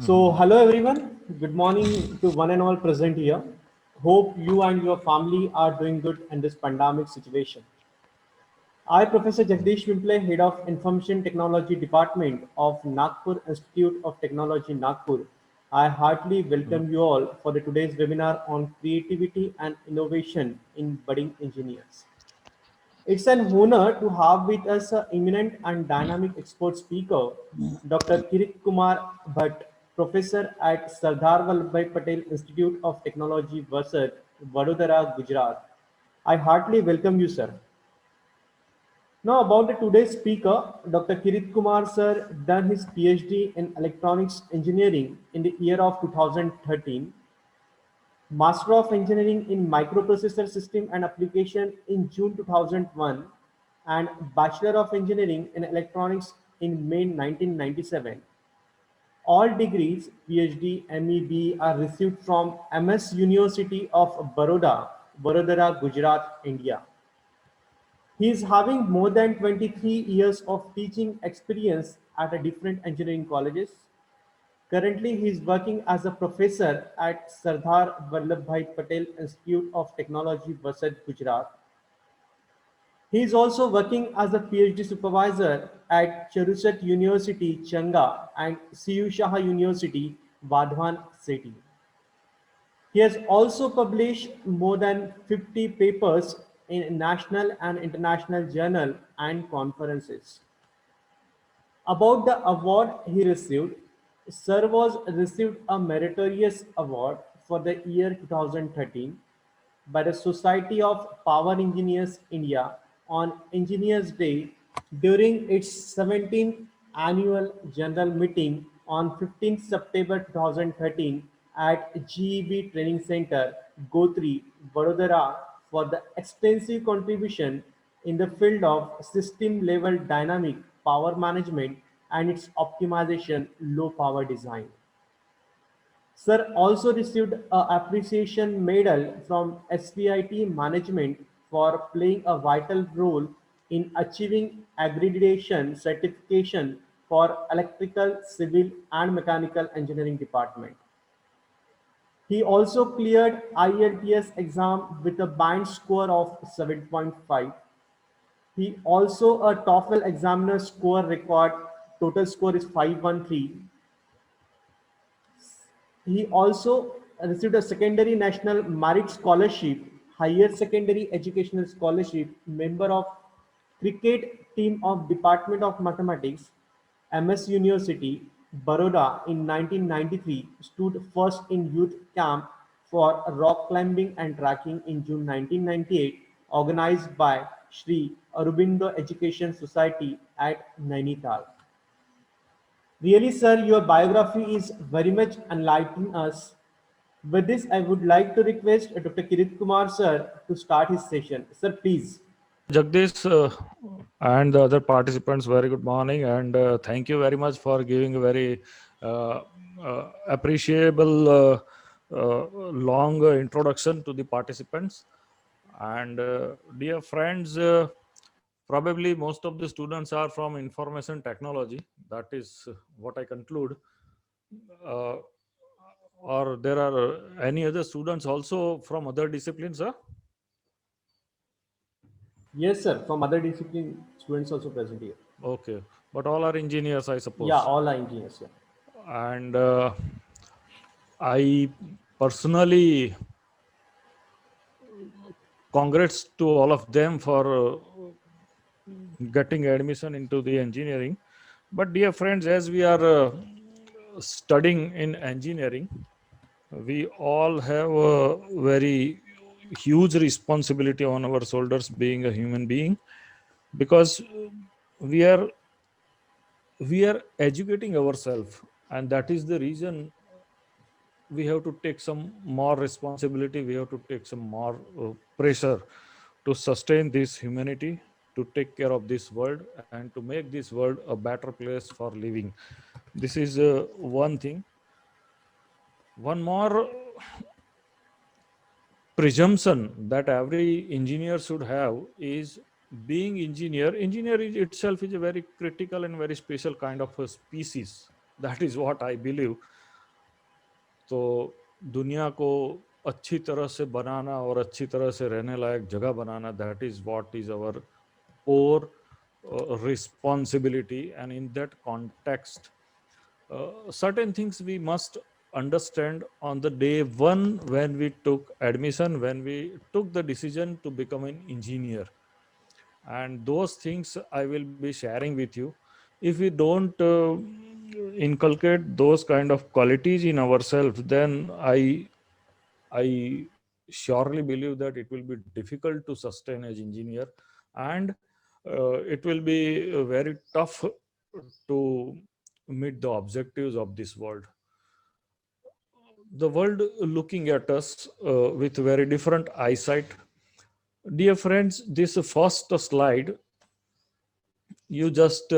So, hello everyone. Good morning to one and all present here. Hope you and your family are doing good in this pandemic situation. I, Professor Jagdish Wimple, Head of Information Technology Department of Nagpur Institute of Technology, Nagpur. I heartily welcome you all for the today's webinar on creativity and innovation in budding engineers. It's an honor to have with us an eminent and dynamic expert speaker, Dr. Kirit Kumar Bhatt, professor at Sardar Vallabhbhai Patel Institute of Technology, Vasat, Vadodara, Gujarat. I heartily welcome you, sir. Now, about the today's speaker, Dr. Kirit Kumar, sir, done his PhD in electronics engineering in the year of 2013, Master of Engineering in Microprocessor System and Application in June 2001, and Bachelor of Engineering in Electronics in May 1997. All degrees, PhD, MEB, are received from MS University of Baroda, Vadodara, Gujarat, India. He is having more than 23 years of teaching experience at a different engineering colleges. Currently, he is working as a professor at Sardar Vallabhbhai Patel Institute of Technology, Vasat, Gujarat. He is also working as a PhD supervisor at Charusat University, Changa, and CU Shah University, Vadhavan City. He has also published more than 50 papers in national and international journal and conferences. About the award he received, Sir was received a meritorious award for the year 2013 by the Society of Power Engineers India on Engineers Day during its 17th annual general meeting on 15th September 2013 at GEB Training Center, Gotri, Vadodara for the extensive contribution in the field of system-level dynamic power management and its optimization low power design. Sir also received an appreciation medal from SVIT management for playing a vital role in achieving accreditation certification for electrical, civil and mechanical engineering department. He also cleared IELTS exam with a band score of 7.5. He also a TOEFL examiner score record. Total score is 513. He also received a secondary national merit scholarship, higher secondary educational scholarship, member of cricket team of Department of Mathematics, MS University, Baroda in 1993, stood first in youth camp for rock climbing and trekking in June 1998, organized by Sri Aurobindo Education Society at Nainital. Really, sir, your biography is very much enlightening us. With this, I would like to request Dr. Kirit Kumar, sir, to start his session. Sir, please. Jagdish and the other participants, very good morning, and thank you very much for giving a very uh, appreciable long introduction to the participants. And dear friends, probably most of the students are from information technology. That is what I conclude. Uh, or there are any other students also from other disciplines, sir? Yes, sir. From other discipline, students also present here. Okay, but all are engineers, I Yeah, suppose. all are engineers. Yeah. And I personally congrats to all of them for getting admission into the engineering. But dear friends, as we are studying in engineering, we all have a very huge responsibility on our shoulders being a human being, because we are we are educating ourselves, and that is the reason we have to take some more responsibility, we have to take some more pressure to sustain this humanity, to take care of this world, and to make this world a better place for living. This is one thing. One more presumption that every engineer should have is, being engineer is itself is a very critical and very special kind of a species. That is what I believe. तो दुनिया को अच्छी तरह से बनाना और अच्छी तरह से रहने लायक जगह बनाना, that is what is our core responsibility. And in that context, certain things we must understand on the day one when we took admission, when we took the decision to become an engineer. And those things I will be sharing with you. If we don't inculcate those kind of qualities in ourselves, then I surely believe that it will be difficult to sustain as engineer, and it will be very tough to meet the objectives of this world. The world looking at us with very different eyesight. Dear friends, this first slide, you just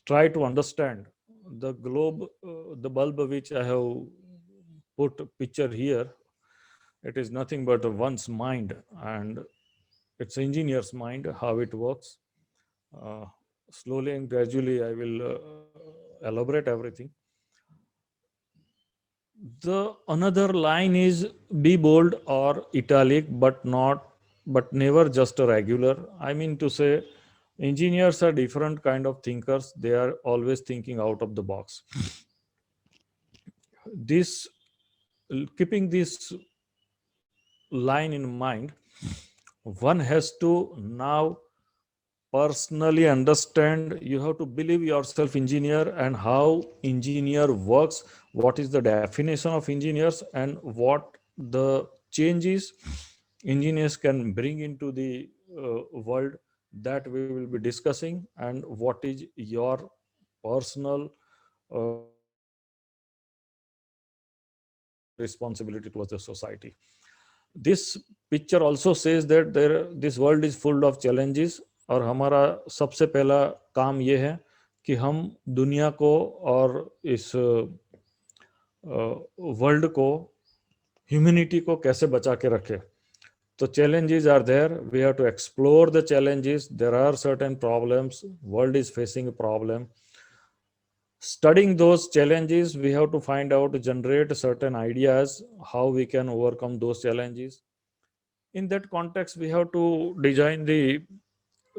try to understand the globe, the bulb which I have put picture here. It is nothing but one's mind, and it's engineer's mind, how it works. Uh, Slowly and gradually, I will elaborate everything. The another line is be bold or italic, but never just a regular. I mean to say, engineers are different kind of thinkers. They are always thinking out of the box. This keeping this line in mind, one has to now personally understand, you have to believe yourself engineer and how engineer works, what is the definition of engineers, and what the changes engineers can bring into the world, that we will be discussing, and what is your personal responsibility towards the society. This picture also says that this world is full of challenges, और हमारा सबसे पहला काम ये है कि हम दुनिया को और इस वर्ल्ड को, ह्यूमैनिटी को कैसे बचा के रखे. So challenges are there. We have to explore the challenges. There are certain problems. World is facing a problem. Studying those challenges, we have to find out, generate certain ideas how we can overcome those challenges. In that context, we have to design the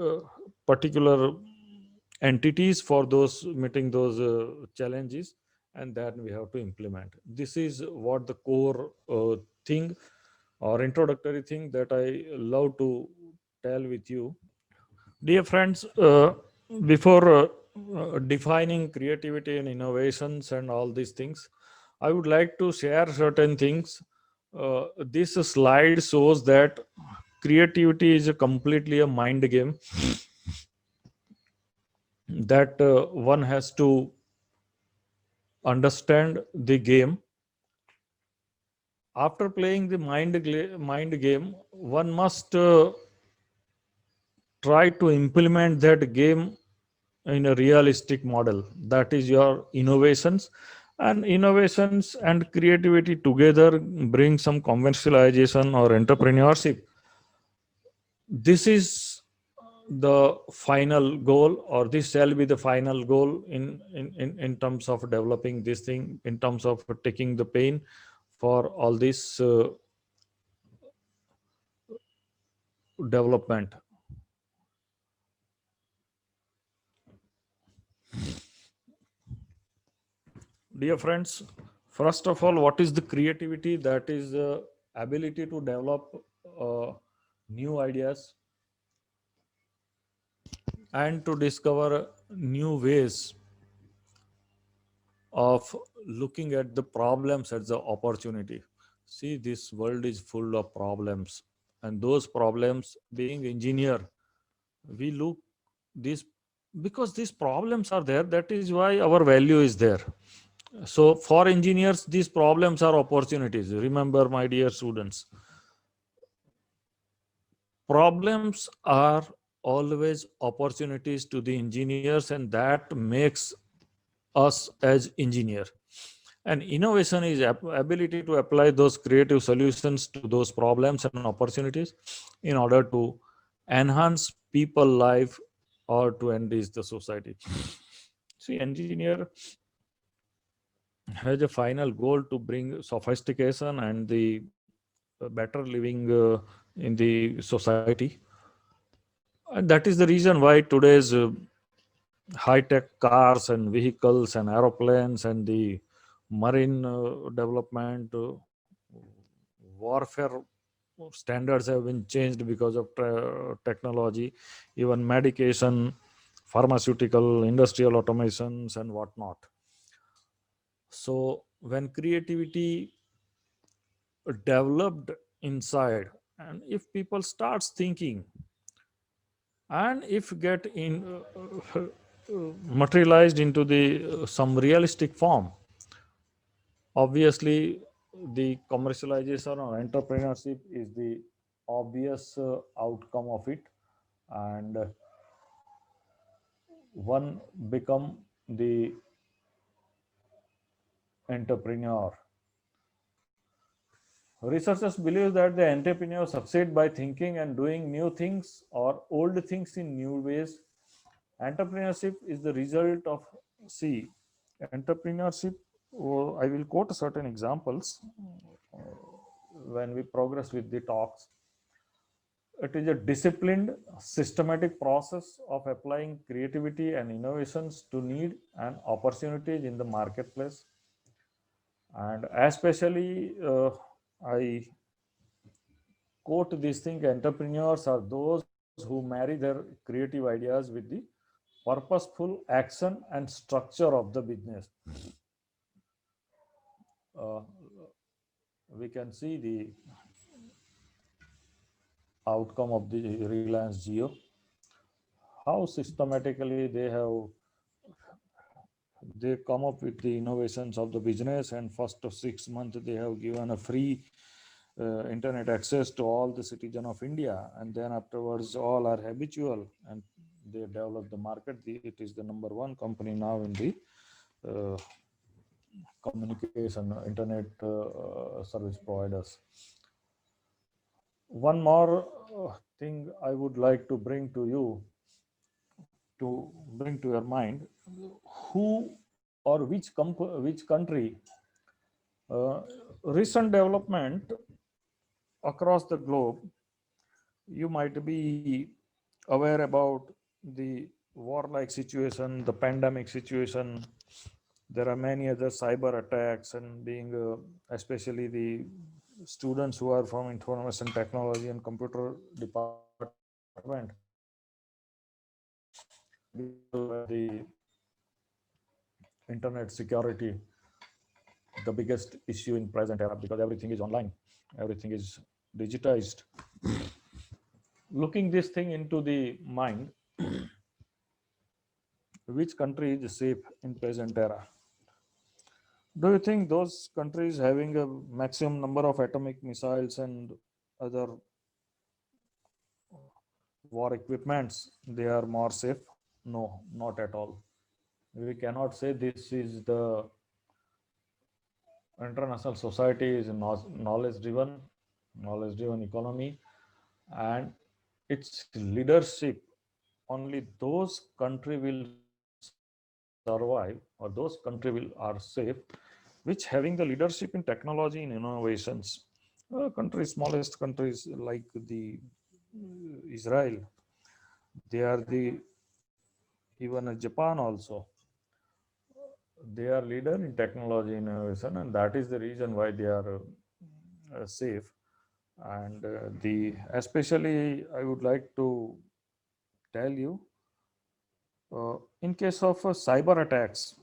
uh, particular entities for those meeting those challenges, and then we have to implement. This is what the core thing or introductory thing that I love to tell with you. Dear friends, before defining creativity and innovations and all these things, I would like to share certain things. This slide shows that creativity is a completely a mind game, that one has to understand the game. After playing the mind game, one must try to implement that game in a realistic model. That is your innovations. And innovations and creativity together bring some commercialization or entrepreneurship. This is the final goal, or this shall be the final goal in terms of developing this thing, in terms of taking the pain for all this development. Dear friends, first of all, what is the creativity? That is the ability to develop new ideas and to discover new ways of looking at the problems as the opportunity. See, this world is full of problems, and those problems, being engineer, we look this, because these problems are there, that is why our value is there. So for engineers, these problems are opportunities. Remember, my dear students, problems are always opportunities to the engineers, and that makes us as engineer. And innovation is ability to apply those creative solutions to those problems and opportunities in order to enhance people life or to enrich the society. See, engineer has a final goal to bring sophistication and the better living in the society. And that is the reason why today's high tech cars and vehicles and aeroplanes and the marine development, warfare standards have been changed because of technology, even medication, pharmaceutical, industrial automations, and whatnot. So, when creativity developed inside, and if people starts thinking, and if get in materialized into the some realistic form, obviously the commercialization or entrepreneurship is the obvious outcome of it, and one become the entrepreneur. Researchers believe that the entrepreneur succeed by thinking and doing new things or old things in new ways. Entrepreneurship is the result of, see, entrepreneurship. Oh, I will quote certain examples when we progress with the talks. It is a disciplined, systematic process of applying creativity and innovations to need and opportunities in the marketplace. And especially, I quote this thing: entrepreneurs are those who marry their creative ideas with the purposeful action and structure of the business. Uh, we can see the outcome of the Reliance Geo, how systematically they come up with the innovations of the business, and first of 6 months they have given a free internet access to all the citizen of India, and then afterwards all are habitual and they develop the market. It is the number one company now in the uh, communication internet service providers. One more thing I would like to bring to you, to bring to your mind: who or which country, uh, recent development across the globe, you might be aware about the warlike situation, the pandemic situation. There are many other cyber attacks, and being especially the students who are from information technology and computer department, the internet security, the biggest issue in present era, because everything is online, everything is digitized. Looking this thing into the mind, which country is safe in present era? Do you think those countries having a maximum number of atomic missiles and other war equipments, they are more safe? No, not at all. We cannot say this is the international society is knowledge driven economy, and its leadership, only those country will survive, or those country will are safe which having the leadership in technology and innovations. Countries, smallest countries like the Israel, they are the, even Japan also, they are leader in technology innovation, and that is the reason why they are safe. And the especially I would like to tell you, in case of cyber attacks,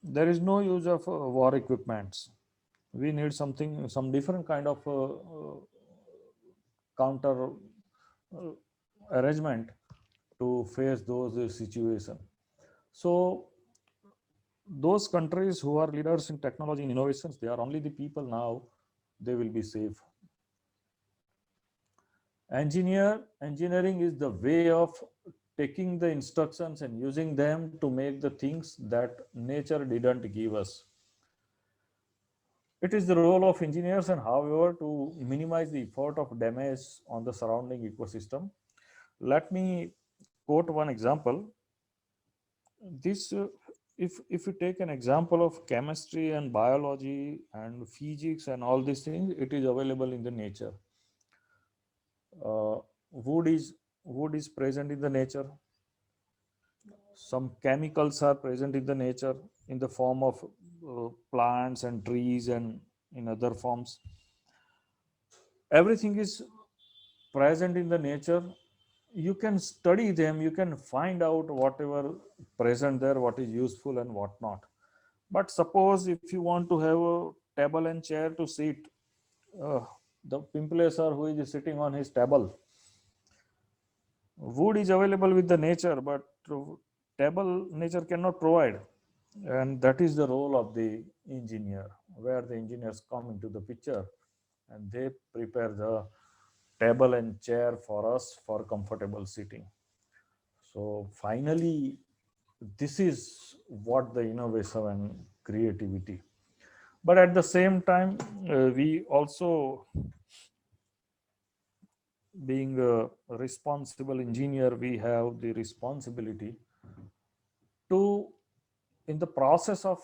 there is no use of war equipments. We need something, some different kind of counter uh, arrangement to face those situations. So those countries who are leaders in technology and innovations, they are only the people now, they will be safe. Engineering is the way of taking the instructions and using them to make the things that nature didn't give us. It is the role of engineers, and however, to minimize the effort of damage on the surrounding ecosystem. Let me quote one example. This if you take an example of chemistry and biology and physics and all these things, it is available in the nature. uh, wood is wood is present in the nature. Some chemicals are present in the nature in the form of plants and trees and in other forms. Everything is present in the nature. You can study them, you can find out whatever present there, what is useful and what not. But suppose if you want to have a table and chair to sit, uh, the pimpleser who is sitting on his table, wood is available with the nature, but table nature cannot provide. And that is the role of the engineer, where the engineers come into the picture and they prepare the table and chair for us for comfortable sitting. So finally, this is what the innovation and creativity. But at the same time, we also, being a responsible engineer, we have the responsibility to, in the process of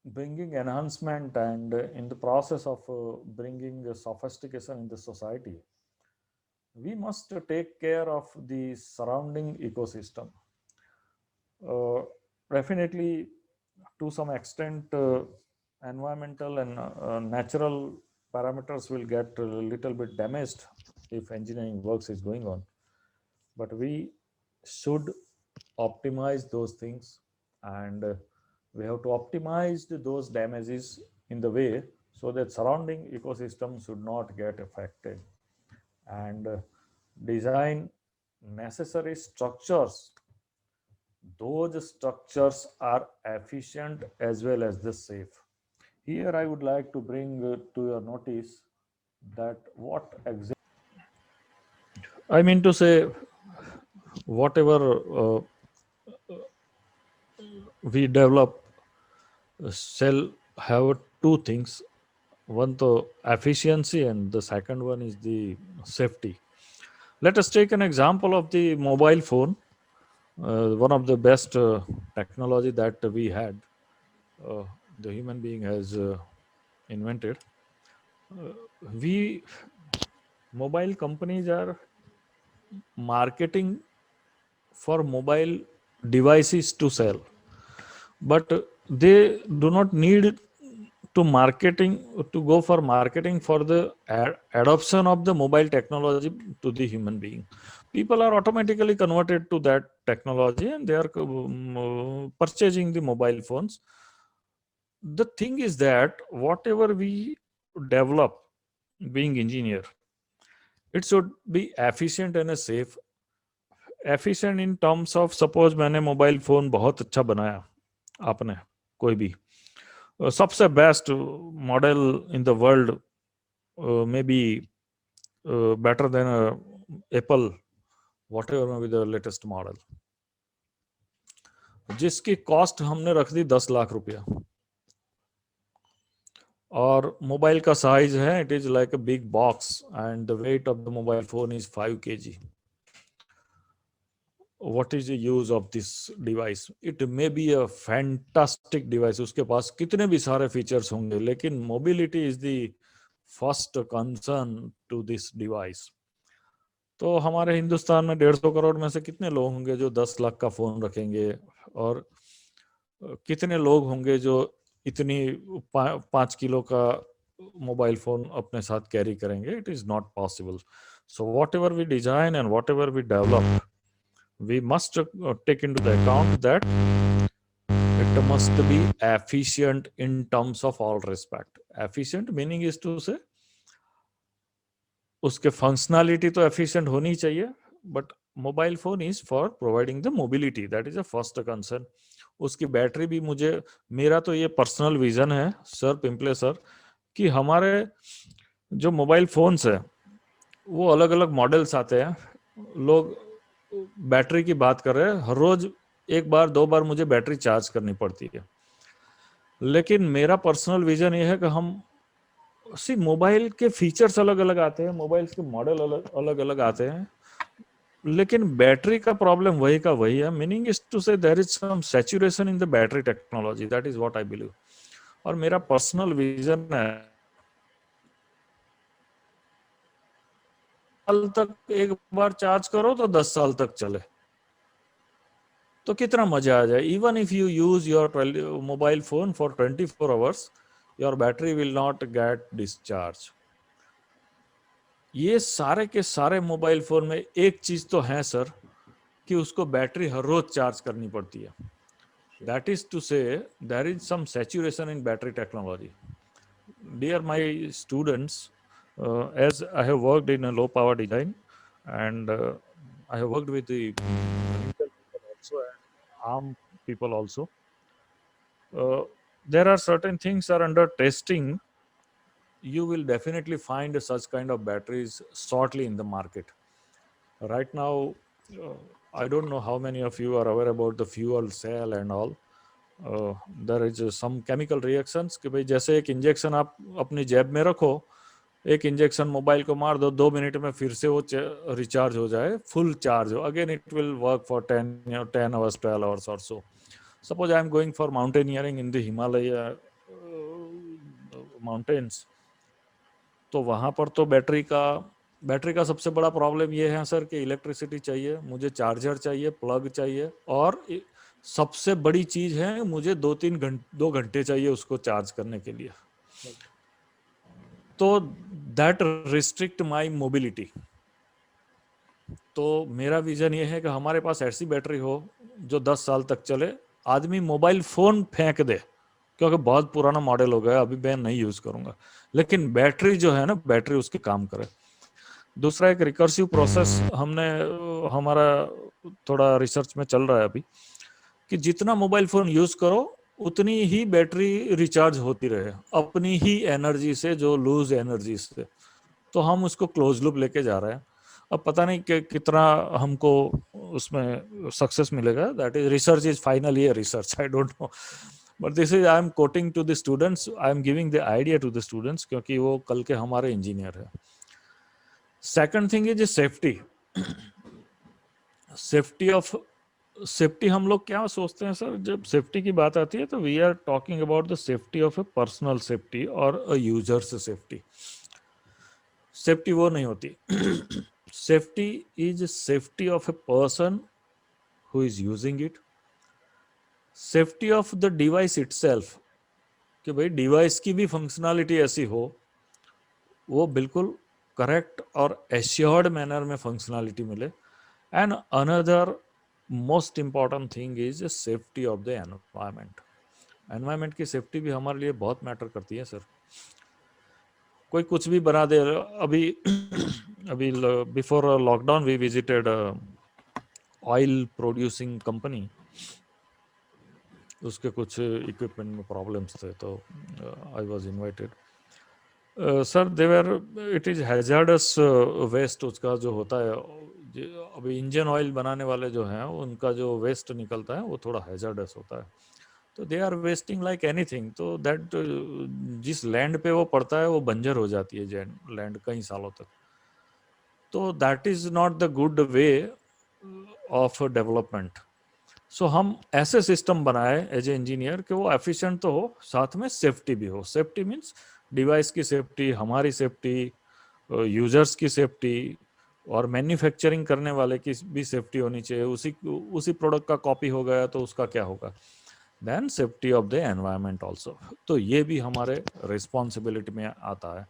bringing enhancement and in the process of bringing sophistication in the society, we must take care of the surrounding ecosystem. uh, Definitely, to some extent, environmental and natural parameters will get a little bit damaged if engineering works is going on, but we should optimize those things, and we have to optimize those damages in the way so that surrounding ecosystem should not get affected, and design necessary structures. Those structures are efficient as well as the safe. Here I would like to bring to your notice that what exactly, I mean to say, whatever we develop shall have two things. One, the efficiency, and the second one is the safety. Let us take an example of the mobile phone, one of the best technology that we had, uh, the human being has invented. Uh, we Mobile companies are marketing for mobile devices to sell, but they do not need to go for marketing for the adoption of the mobile technology to the human being. People are automatically converted to that technology and they are purchasing the mobile phones. The thing is that whatever we develop, being engineer, it should be efficient and safe. Efficient in terms of, suppose मैंने mobile phone बहुत अच्छा बनाया, आपने कोई भी सबसे best model in the world, may be better than Apple, what ever may be the latest model, जिसकी cost हमने रख दी 10 लाख रुपया, और मोबाइल का साइज है, it is like a big box and the weight of the mobile phone is 5 kg. What is the use of this device? It may be a fantastic device, उसके पास कितने भी सारे फीचर्स होंगे, लेकिन mobility is the first concern to this device. तो हमारे हिंदुस्तान में 150 करोड़ में से कितने लोग होंगे जो 10 लाख का फोन रखेंगे, और कितने लोग होंगे जो इतनी 5 किलो का मोबाइल फोन अपने साथ कैरी करेंगे? It is not possible. So whatever we design and whatever we develop, we must take into the account that it must be efficient in terms of all respect. Efficient meaning is to say उसके functionality तो efficient होनी चाहिए, but mobile phone is for providing the mobility, that is a first concern. उसकी battery भी मुझे, मेरा तो ये पर्सनल विजन है सर पिंपले सर, कि हमारे जो मोबाइल फोन्स है वो अलग अलग मॉडल्स आते हैं. लोग बैटरी की बात कर रहे हैं, हर रोज एक बार 2 बार मुझे बैटरी चार्ज करनी पड़ती है, लेकिन मेरा पर्सनल विजन ये है कि हम मोबाइल के फीचर्स अलग अलग आते हैं, मोबाइल के मॉडल अलग अलग आते हैं, लेकिन बैटरी का प्रॉब्लम वही का वही है. Meaning is to say there is some saturation in the battery technology. That is what I believe. और मेरा पर्सनल विजन है, साल तक एक बार चार्ज करो तो 10 साल तक चले, तो कितना मजा आ जाए. Even if you use your mobile phone for 24 hours, your battery will not gate discharge. ये सारे के सारे मोबाइल फोन में एक चीज तो है सर, कि उसको बैटरी हर रोज चार्ज करनी पड़ती है. That is to say there is some saturation in battery technology. Dear my students, as I have worked in a low power design, and I have worked with the Intel people also and ARM people also. There are certain things are under testing. You will definitely find such kind of batteries shortly in the market. Right now, uh, I don't know how many of you are aware about the fuel cell and all. There is some chemical reactions कि भाई जैसे एक injection आप अपनी जेब में रखो, एक इंजेक्शन मोबाइल को मार दो, 2 मिनट में फिर से वो रिचार्ज हो जाए, फुल चार्ज हो, again it will work for 10 hours 12 hours or so. Suppose I am going for mountaineering in the Himalaya mountains, तो वहां पर तो बैटरी का सबसे बड़ा प्रॉब्लम ये है सर कि इलेक्ट्रिसिटी चाहिए, मुझे चार्जर चाहिए, प्लग चाहिए, और सबसे बड़ी चीज है मुझे 2 घंटे चाहिए उसको चार्ज करने के लिए. तो दैट रिस्ट्रिक्ट माय मोबिलिटी. तो मेरा विजन ये है कि हमारे पास ऐसी बैटरी हो जो 10 साल तक चले. आदमी मोबाइल फोन फेंक दे क्योंकि बहुत पुराना मॉडल हो गया, अभी मैं नहीं यूज करूंगा, लेकिन बैटरी जो है ना, बैटरी उसके काम करे. दूसरा एक रिकर्सिव प्रोसेस हमने हमारा थोड़ा रिसर्च में चल रहा है अभी, कि जितना मोबाइल फोन यूज करो उतनी ही बैटरी रिचार्ज होती रहे अपनी ही एनर्जी से, जो लूज एनर्जी से. तो हम उसको क्लोज लूप लेके जा रहे हैं. अब पता नहीं कि कितना हमको उसमें सक्सेस मिलेगा. That is research, is final year research, I don't know. But this is I am quoting to the students, I am giving the idea to the students, क्योंकि वो कल के हमारे इंजीनियर है. Second thing is safety. Safety हम लोग क्या सोचते हैं सर, जब सेफ्टी की बात आती है तो we are talking about the safety of a personal safety और अ यूजर्स सेफ्टी. सेफ्टी वो नहीं होती. Safety is safety of a person who is using it. Safety of the device itself, कि भाई डिवाइस की भी फंक्शनैलिटी ऐसी हो, वो बिल्कुल करेक्ट और एश्योर्ड मैनर में फंक्शनैलिटी मिले. And another most important thing is safety of the environment. Environment की सेफ्टी भी हमारे लिए बहुत मैटर करती है सर. कोई कुछ भी बना दे. अभी अभी before lockdown we visited oil producing company. उसके कुछ इक्विपमेंट में प्रॉब्लम्स थे, तो I was invited. Sir there it is hazardous waste उसका जो होता है. अभी इंजन ऑयल बनाने वाले जो हैं उनका जो वेस्ट निकलता है वो थोड़ा हैजर्डस होता है. तो they are wasting like anything. तो दैट जिस लैंड पे वो पड़ता है वो बंजर हो जाती है लैंड कई सालों तक. तो that is not the good way of development. So हम ऐसे सिस्टम बनाए एज ए इंजीनियर कि वो एफिशिएंट तो हो, साथ में सेफ्टी भी हो. सेफ्टी मीन्स डिवाइस की सेफ्टी, हमारी सेफ्टी, यूजर्स की सेफ्टी, और मैन्युफैक्चरिंग करने वाले की भी सेफ्टी होनी चाहिए. उसी प्रोडक्ट का कॉपी हो गया तो उसका क्या होगा. Then safety of the environment also. तो ये भी हमारे रिस्पॉन्सिबिलिटी में आता है.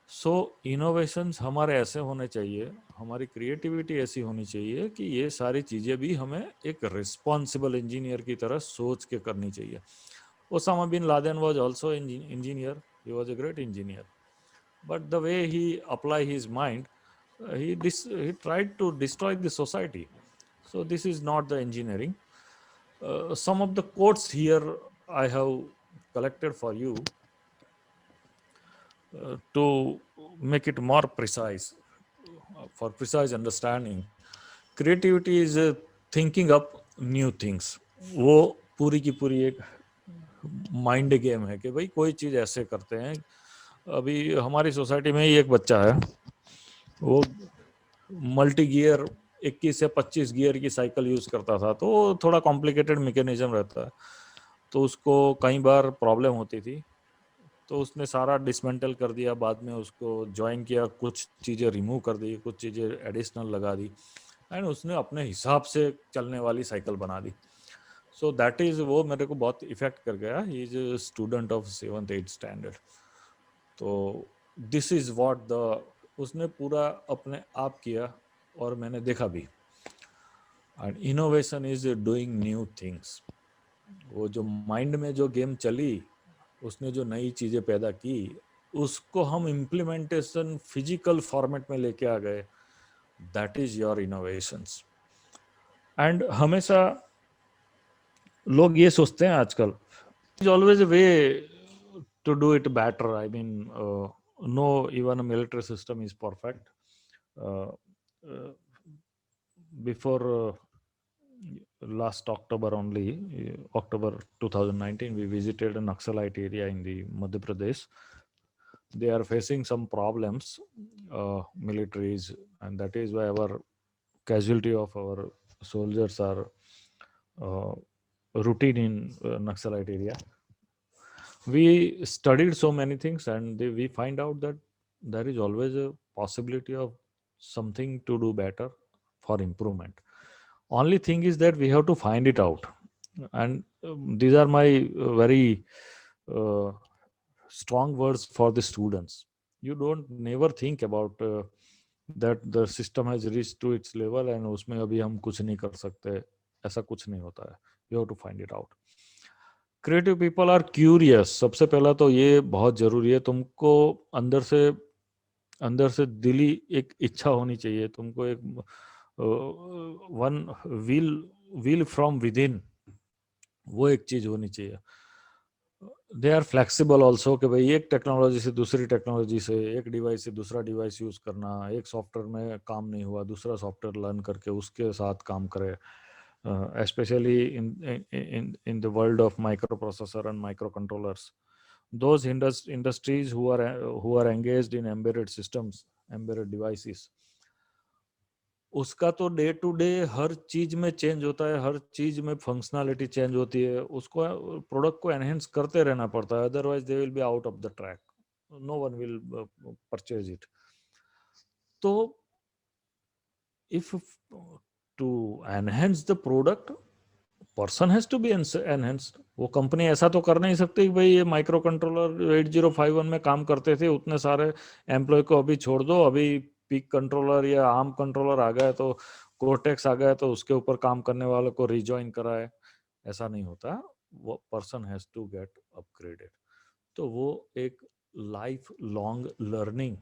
सो इनोवेशंस हमारे ऐसे होने चाहिए, हमारी क्रिएटिविटी ऐसी होनी चाहिए कि ये सारी चीज़ें भी हमें एक रिस्पॉन्सिबल इंजीनियर की तरह सोच के करनी चाहिए. Osama bin Laden was also engineer. He was a great engineer, but the way he apply his mind, he tried to destroy the society. So this is not the engineering. Some of the quotes here I have collected for you to make it more precise, for precise understanding. Creativity is thinking up new things. वो पूरी की पूरी एक mind game है कि भाई कोई चीज ऐसे करते हैं. अभी हमारी सोसाइटी में ही एक बच्चा है, वो मल्टी गियर 21 या 25 गियर की साइकिल यूज करता था, तो थोड़ा कॉम्प्लिकेटेड मैकेनिज्म रहता है, तो उसको कई बार प्रॉब्लम होती थी। तो उसने सारा डिसमेंटल कर दिया, बाद में उसको ज्वाइन किया, कुछ चीज़ें रिमूव कर दी, कुछ चीज़ें एडिशनल लगा दी, एंड उसने अपने हिसाब से चलने वाली साइकिल बना दी। सो दैट इज़, वो मेरे को बहुत इफेक्ट कर गया। He is student of 7th 8th standard. तो दिस इज़ व्हाट द, उसने पूरा अपने आप किया और मैंने देखा भी। And innovation is doing new things. वो जो माइंड में जो गेम चली, उसने जो नई चीज़ें पैदा की, उसको हम इम्प्लीमेंटेशन फिजिकल फॉर्मेट में लेके आ गए। That is your innovations. And हमेशा लोग ये सोचते हैं आजकल, is always a way to do it better. I mean, no even a military system is perfect. Before last October only, October 2019, we visited a Naxalite area in the Madhya Pradesh. They are facing some problems, militaries, and that is why our casualty of our soldiers are uh, routine in Naxalite area. We studied so many things, and we find out that there is always a possibility of something to do better for improvement. Only thing is that we have to find it out. And these are my very uh, strong words for the students. You don't never think about that the system has reached to its level and उसमें अभी हम कुछ नहीं कर सकते, ऐसा कुछ नहीं होता है. You have to find it out. Creative people are curious. सबसे पहला तो ये बहुत जरूरी है, तुमको अंदर से दिली एक इच्छा होनी चाहिए, तुमको एक one will from with in, वो एक चीज होनी चाहिए। दे आर फ्लेक्सिबल ऑल्सो, कि भाई एक टेक्नोलॉजी से दूसरी टेक्नोलॉजी से, एक डिवाइस से दूसरा डिवाइस यूज करना, एक सॉफ्टवेयर में काम नहीं हुआ दूसरा सॉफ्टवेयर लर्न करके उसके साथ काम करे। Especially in the world of microprocessor and microcontrollers, those industries who are engaged in embedded systems, embedded devices, उसका तो डे टू डे हर चीज में चेंज होता है, हर चीज में फंक्शनैलिटी चेंज होती है, उसको प्रोडक्ट को एनहेंस करते रहना पड़ता है, otherwise they will be out of the track, no one will purchase it. तो if to enhance the product, person has to be enhanced. वो कंपनी ऐसा तो कर नहीं सकती कि भाई ये माइक्रो कंट्रोलर 8051 में काम करते थे उतने सारे एम्प्लॉय को अभी छोड़ दो, अभी पीक कंट्रोलर या आर्म कंट्रोलर आ गए तो कोर्टेक्स आ गए तो उसके ऊपर काम करने वालों को रिजॉइन कराए, ऐसा नहीं होता। वो person has to get upgraded. तो वो एक life long learning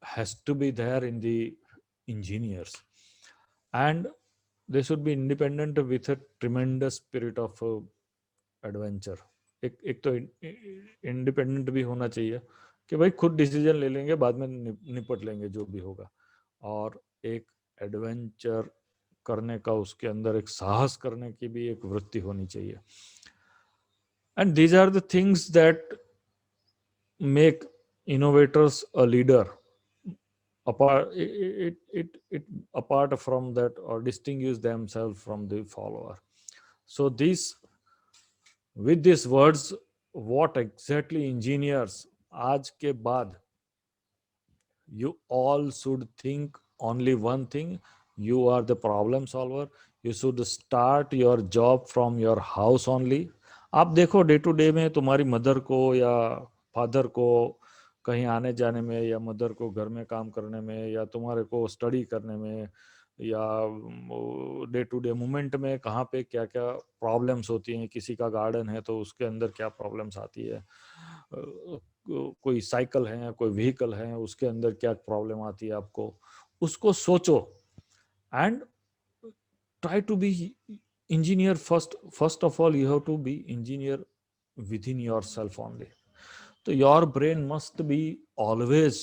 has to be there in the engineers, and they should be independent with a tremendous spirit of adventure. एक तो इंडिपेंडेंट भी होना चाहिए कि भाई खुद डिसीजन ले लेंगे, बाद में निपट लेंगे जो भी होगा, और एक एडवेंचर करने का, उसके अंदर एक साहस करने की भी एक वृत्ति होनी चाहिए। And these are the things that make innovators a leader, apart from that, or distinguish themselves from the follower. So this, with these words, what exactly engineers आज के बाद, you all should think only one thing: you are the problem solver. You should start your job from your house only. आप देखो day to day में तुम्हारी mother को या father को कहीं आने जाने में, या मदर को घर में काम करने में, या तुम्हारे को स्टडी करने में, या डे टू डे मूवमेंट में कहाँ पे क्या क्या प्रॉब्लम्स होती हैं। किसी का गार्डन है तो उसके अंदर क्या प्रॉब्लम्स आती है, कोई साइकिल है या कोई व्हीकल है उसके अंदर क्या प्रॉब्लम आती है, आपको उसको सोचो and try to be engineer first of all. You have to be engineer within yourself only. So your brain must be always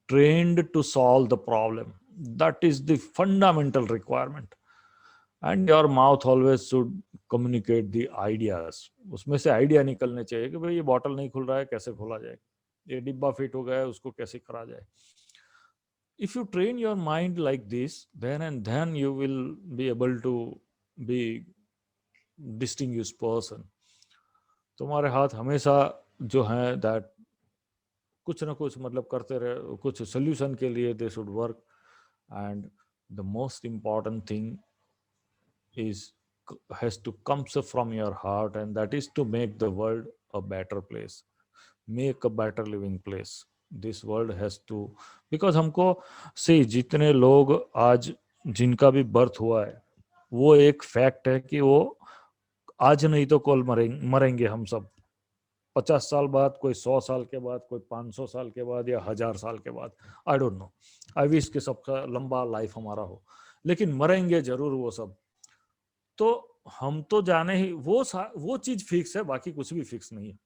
trained to solve the problem. That is the fundamental requirement. And your mouth always should communicate the ideas. उसमें से idea निकलने चाहिए कि भाई ये bottle नहीं खुल रहा है, कैसे खोला जाए, ये डिब्बा फिट हो गया है, उसको कैसे करा जाए। if you train your mind like this, then and then you will be able to be distinguished person. तुम्हारे हाथ हमेशा जो है दैट कुछ ना कुछ मतलब करते रहे, कुछ सोल्यूशन के लिए they should work. And the most important thing is has to comes from your heart, and that is to make the world a better place, make a better living place. This world has to, because हमको से जितने लोग आज जिनका भी birth हुआ है, वो एक फैक्ट है कि वो आज नहीं तो कल मरेंगे हम सब. 50 साल बाद, कोई 100 साल के बाद, कोई 500 साल के बाद या 1000 साल के बाद. आई डोंट नो. आई विश कि सबका लंबा लाइफ हमारा हो, लेकिन मरेंगे जरूर वो सब. तो हम तो जाने ही वो चीज फिक्स है, बाकी कुछ भी फिक्स नहीं है.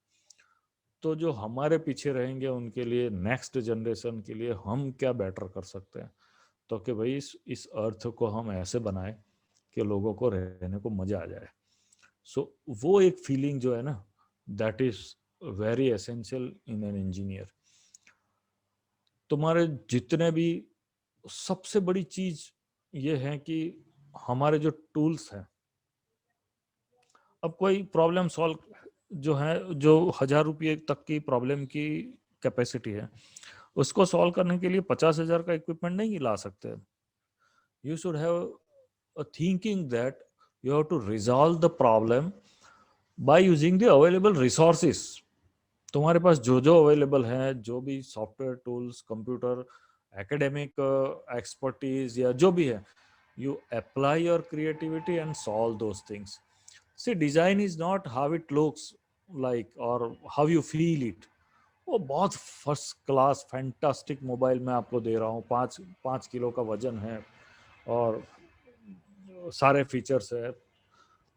तो जो हमारे पीछे रहेंगे उनके लिए, नेक्स्ट जनरेशन के लिए हम क्या बेटर कर सकते हैं, तो कि भाई इस अर्थ को हम ऐसे बनाए कि लोगों को रहने को मजा आ जाए. सो वो एक फीलिंग जो है ना, that is very essential in an engineer. तुम्हारे जितने भी, सबसे बड़ी चीज ये है कि हमारे जो टूल्स हैं, अब कोई प्रॉब्लम सॉल्व जो है, जो 1000 रुपये तक की प्रॉब्लम की कैपेसिटी है, उसको सॉल्व करने के लिए 50,000 का इक्विपमेंट नहीं ला सकते. You should have a thinking that you have to resolve the problem by using the available resources. तुम्हारे पास जो जो अवेलेबल है, जो भी software tools, computer, academic expertise या जो भी है, you apply your creativity and solve those things. See, design is not how it looks like or how you feel it. वो बहुत फर्स्ट क्लास फैंटास्टिक मोबाइल मैं आपको दे रहा हूँ, 5 किलो का वजन है और सारे फीचर्स है,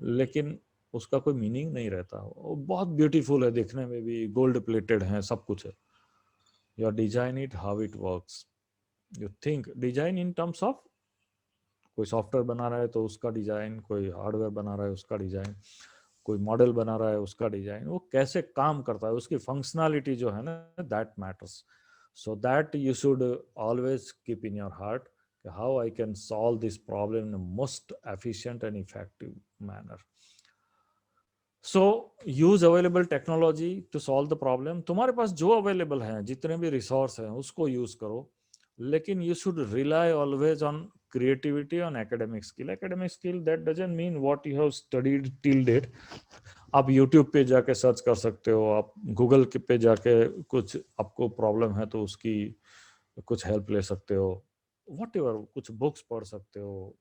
लेकिन उसका कोई मीनिंग नहीं रहता. वो बहुत ब्यूटीफुल है देखने में भी, गोल्ड प्लेटेड है, सब कुछ है. You design it how it works. You think design in terms of, कोई सॉफ्टवेयर बना रहा है तो उसका डिजाइन, कोई हार्डवेयर बना रहा है उसका डिजाइन, कोई मॉडल बना रहा है उसका डिजाइन, वो कैसे काम करता है, उसकी फंक्शनैलिटी जो है ना, that matters. So that you should always keep in your heart, how I can solve this problem in most efficient and effective manner. So use available technology to solve the problem. तुम्हारे पास जो available है, जितने भी resource हैं, उसको use करो, लेकिन you should rely always on creativity on academic skill. Academic skill, that doesn't mean what you have studied till date. आप YouTube पे जाके सर्च कर सकते हो, आप गूगल पे जाके कुछ आपको प्रॉब्लम है तो उसकी कुछ हेल्प ले सकते हो, वॉट एवर, कुछ बुक्स पढ़ सकते हो,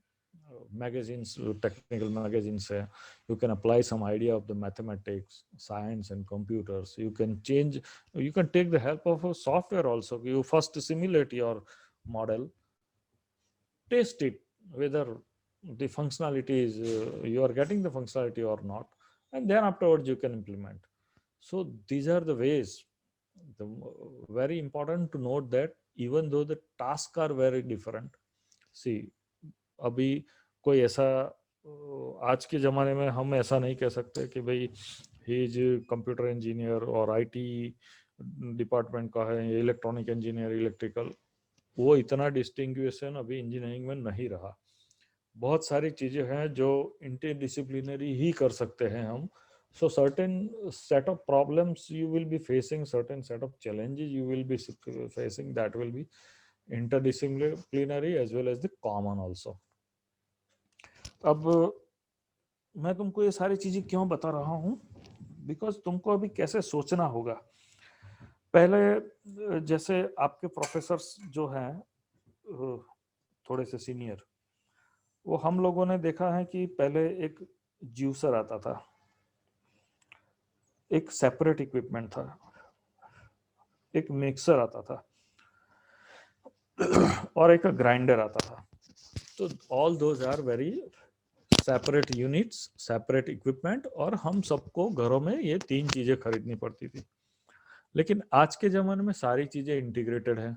मैगजीन्स, टेक्निकल मैगजीन्स है. You can apply some idea of the mathematics, science and computers. You can change, you can take the help of software also. You first simulate your model, test it whether the functionality is you are getting the functionality or not, and then afterwards you can implement. So these are the ways. The very important to note that even though the tasks are very different, see, अभी कोई ऐसा आज के ज़माने में हम ऐसा नहीं कह सकते कि भाई ही इज कंप्यूटर इंजीनियर और आईटी डिपार्टमेंट का है, इलेक्ट्रॉनिक इंजीनियर, इलेक्ट्रिकल. वो इतना डिस्टिंग्विशन अभी इंजीनियरिंग में नहीं रहा. बहुत सारी चीज़ें हैं जो इंटरडिसिप्लिनरी ही कर सकते हैं हम. So certain set of problems you will be facing, certain set of challenges you will be facing, that will be interdisciplinary as well as the common also. अब मैं तुमको ये सारी चीजें क्यों बता रहा हूँ, बिकॉज तुमको अभी कैसे सोचना होगा. पहले जैसे आपके प्रोफेसर्स जो हैं थोड़े से सीनियर, वो हम लोगों ने देखा है कि पहले एक ज्यूसर आता था, एक सेपरेट इक्विपमेंट था, एक मिक्सर आता था और एक ग्राइंडर आता था. तो all those are very separate units, separate equipment, और हम सबको घरों में ये 3 चीजें खरीदनी पड़ती थी. लेकिन आज के जमाने में सारी चीजें इंटीग्रेटेड है.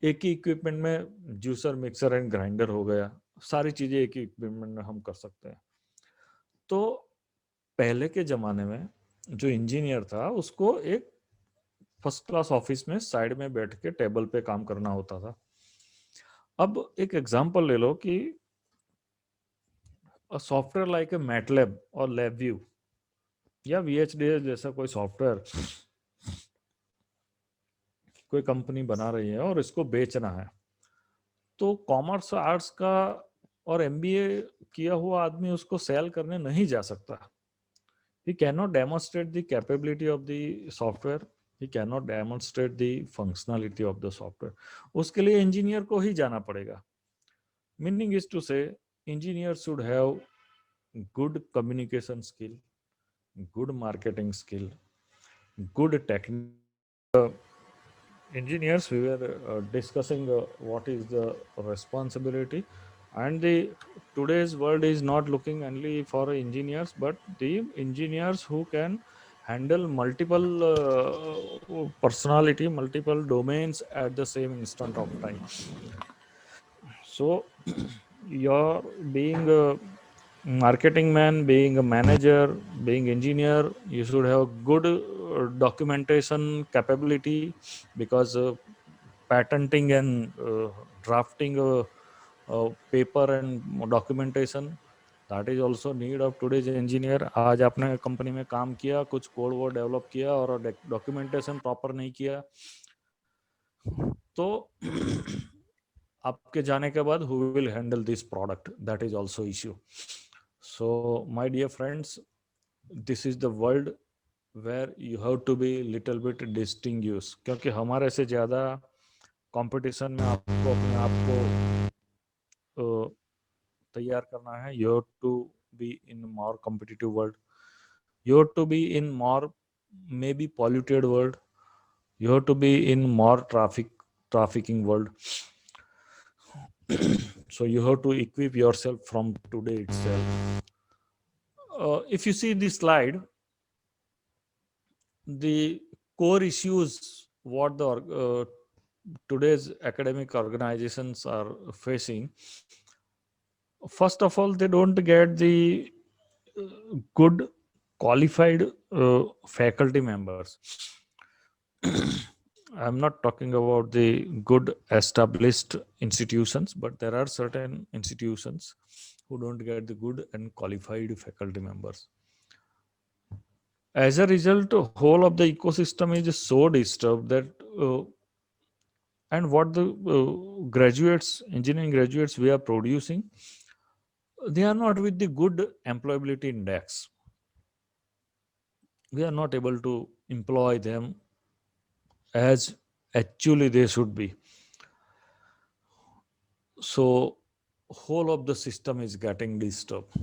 एक ही इक्विपमेंट में जूसर, मिक्सर एंड ग्राइंडर हो गया, सारी चीजें एक ही इक्विपमेंट में हम कर सकते हैं. तो पहले के जमाने में जो इंजीनियर था उसको एक फर्स्ट क्लास ऑफिस में साइड में बैठ के टेबल पे काम करना होता था. अब एक एग्जांपल ले लो कि सॉफ्टवेयर लाइक ए मैटलैब और लैबव्यू या VHDL जैसा कोई सॉफ्टवेयर कोई कंपनी बना रही है और इसको बेचना है, तो कॉमर्स आर्ट्स का और MBA किया हुआ आदमी उसको सेल करने नहीं जा सकता. He cannot demonstrate the capability of the software. He cannot demonstrate the functionality of the software. उसके लिए इंजीनियर को ही जाना पड़ेगा. Meaning is to say, engineers should have good communication skill, good marketing skill, good technical. Engineers, we were discussing what is the responsibility, and the today's world is not looking only for engineers, but the engineers who can handle multiple personality, multiple domains at the same instant of time. So you're being a marketing man, being a manager, being engineer, you should have good documentation capability, because patenting and drafting a paper and documentation, that is also need of today's engineer. आज आपने company में काम किया, कुछ code वो develop किया और documentation proper नहीं किया, तो आपके जाने के बाद who will handle this product, that is also issue. So my dear friends, this is the world where you have to be little bit distinguished, क्योंकि हमारे से ज़्यादा कंपटीशन में आपको अपने आप को तैयार करना है. You have to be in more competitive world. You have to be in more maybe polluted world. You have to be in more trafficking world. So you have to equip yourself from today itself. If you see this slide, the core issues what the today's academic organizations are facing, first of all, they don't get the good qualified faculty members. I'm not talking about the good established institutions, but there are certain institutions who don't get the good and qualified faculty members. As a result, whole of the ecosystem is so disturbed that and what the engineering graduates we are producing, they are not with the good employability index. We are not able to employ them as actually they should be. So whole of the system is getting disturbed.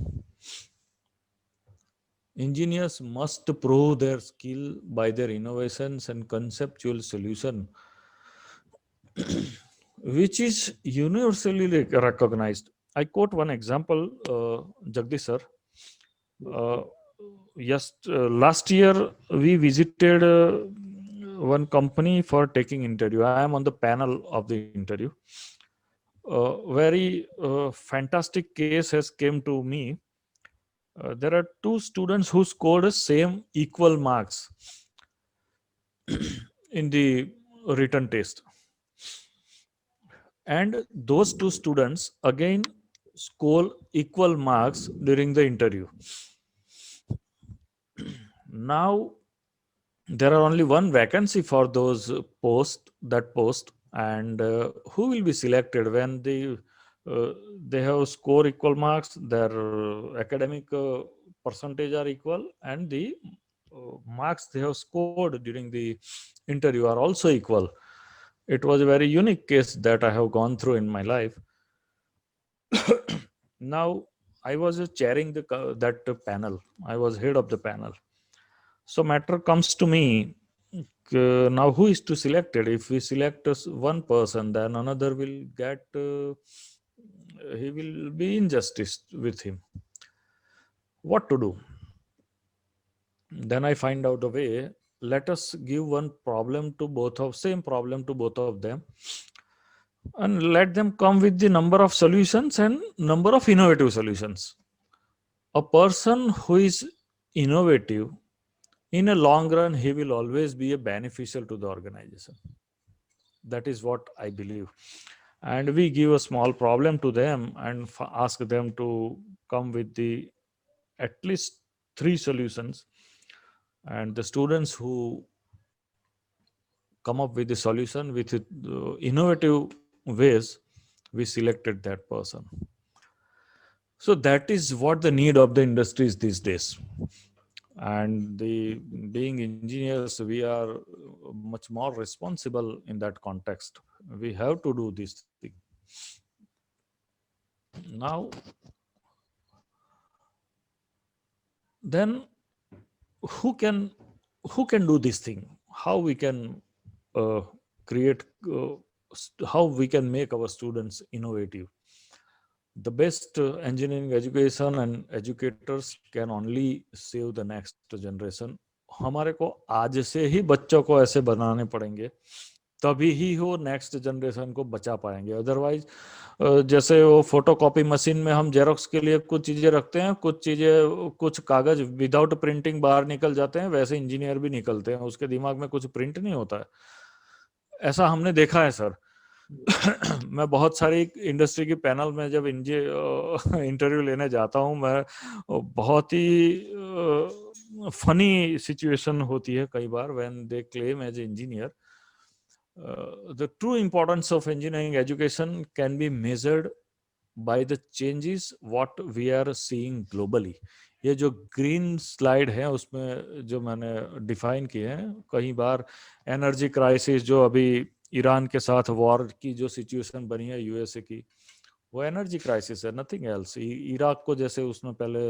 Engineers must prove their skill by their innovations and conceptual solution, which is universally recognized. I quote one example, Jagdish sir. Yes, last year we visited one company for taking interview. I am on the panel of the interview. Very fantastic case has came to me. There are two students who scored the same equal marks in the written test, and those two students again score equal marks during the interview. Now there are only one vacancy for those post, and who will be selected when they have score equal marks, their academic percentage are equal, and the marks they have scored during the interview are also equal. It was a very unique case that I have gone through in my life. Now I was chairing that panel. I was head of the panel. So matter comes to me, now who is to select it? If we select one person, then another will get, he will be injustice with him. What to do? Then I find out a way. Let us give one problem to same problem to both of them, and let them come with the number of solutions and number of innovative solutions. A person who is innovative, in a long run, he will always be a beneficial to the organization. That is what I believe. and we give a small problem to them and ask them to come with the at least three solutions, and the students who come up with the solution with innovative ways, we selected that person. So that is what the need of the industries these days. And the being engineers, we are much more responsible in that context. We have to do this thing. Now then, who can who can do this thing? How we can uh, create how we can make our students innovative? The best engineering education and educators can only save the next generation. हमारे को आज से ही बच्चों को ऐसे बनाने पड़ेंगे, तभी ही वो नेक्स्ट जनरेशन को बचा पाएंगे। अदरवाइज जैसे वो फोटोकॉपी मशीन में हम जेरोक्स के लिए कुछ चीजें रखते हैं, कुछ चीजें कुछ कागज विदाउट प्रिंटिंग बाहर निकल जाते हैं, वैसे इंजीनियर भी निकलते हैं, उसके दिमाग में कुछ प्रिंट नहीं होता है। ऐसा हमने देखा है सर। मैं बहुत सारी इंडस्ट्री की पैनल में जब इंटरव्यू लेने जाता हूँ, मैं बहुत ही फनी सिचुएशन होती है कई बार when they claim as engineer. The true importance of engineering education can be measured by the changes what we are seeing globally. ये जो ग्रीन स्लाइड है उसमें जो मैंने डिफाइन किए हैं, कई बार एनर्जी क्राइसिस जो अभी ईरान के साथ वॉर की जो सिचुएशन बनी है यूएसए की, वो एनर्जी क्राइसिस है, नथिंग एल्स। इराक को जैसे उसने पहले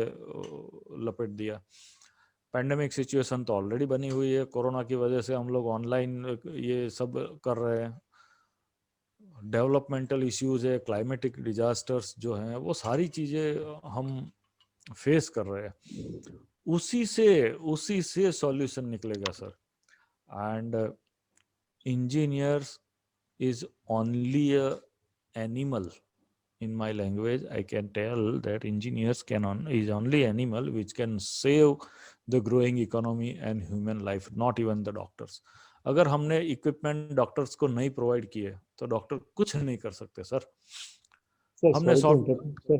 लपेट दिया। पैंडेमिक सिचुएशन तो ऑलरेडी बनी हुई है, कोरोना की वजह से हम लोग ऑनलाइन ये सब कर रहे हैं। डेवलपमेंटल इश्यूज है, क्लाइमेटिक डिजास्टर्स जो हैं, वो सारी चीज़ें हम फेस कर रहे हैं। उसी से सॉल्यूशन निकलेगा sir. And engineers is only a animal. In my language I can tell that engineers is only animal which can save the growing economy and human life, not even the doctors. अगर हमने equipment doctors को नहीं provide किए तो doctor कुछ नहीं कर सकते सर। Sir, हमने sorry to soft interrupt. Sir,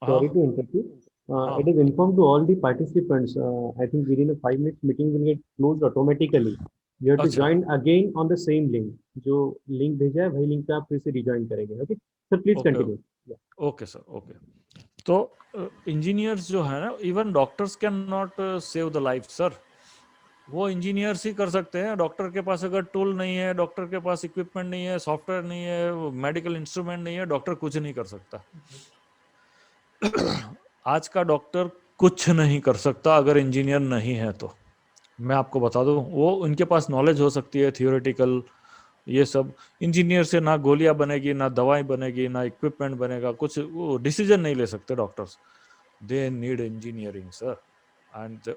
हाँ sorry to interrupt you. It हाँ is informed to all the participants. I think within a 5 minutes meeting will get closed automatically. You have to अच्छा join again on the same link. जो link भेजा है वही link पे आप फिर से rejoin करेंगे. Okay, sir, please okay continue. Yeah. Okay sir okay. तो इंजीनियर्स जो है ना, even doctors can not save the life sir. वो इंजीनियर्स ही कर सकते हैं। डॉक्टर के पास अगर टूल नहीं है, डॉक्टर के पास इक्विपमेंट नहीं है, सॉफ्टवेयर नहीं है, मेडिकल इंस्ट्रूमेंट नहीं है, डॉक्टर कुछ नहीं कर सकता। आज का डॉक्टर कुछ नहीं कर सकता अगर इंजीनियर नहीं है तो। मैं आपको बता दूं, वो उनके पास नॉलेज हो सकती है थियोरेटिकल, ये सब। इंजीनियर से ना गोलियां बनेगी, ना दवाई बनेगी, ना इक्विपमेंट बनेगा, कुछ वो डिसीजन नहीं ले सकते doctors. They need engineering sir. And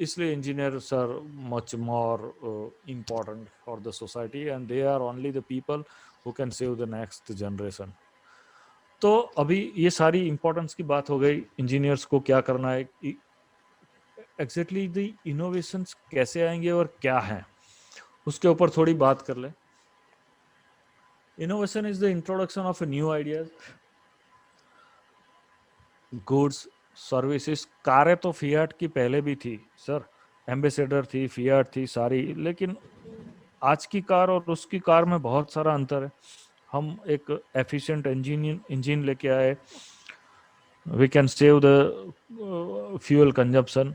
इसलिए engineers are much more important for the society, and they are only the people who can save the next generation. तो अभी ये सारी इंपॉर्टेंस की बात हो गई, इंजीनियर्स को क्या करना है, एग्जैक्टली द इनोवेशंस कैसे आएंगे और क्या है, उसके ऊपर थोड़ी बात कर ले। Innovation is the introduction of new ideas, goods, services. कारें तो फियाट की पहले भी थी सर, एम्बेसडर थी, फियाट थी सारी, लेकिन आज की कार और उसकी कार में बहुत सारा अंतर है। हम एक एफिशिएंट इंजन लेके आए, we can save the fuel consumption.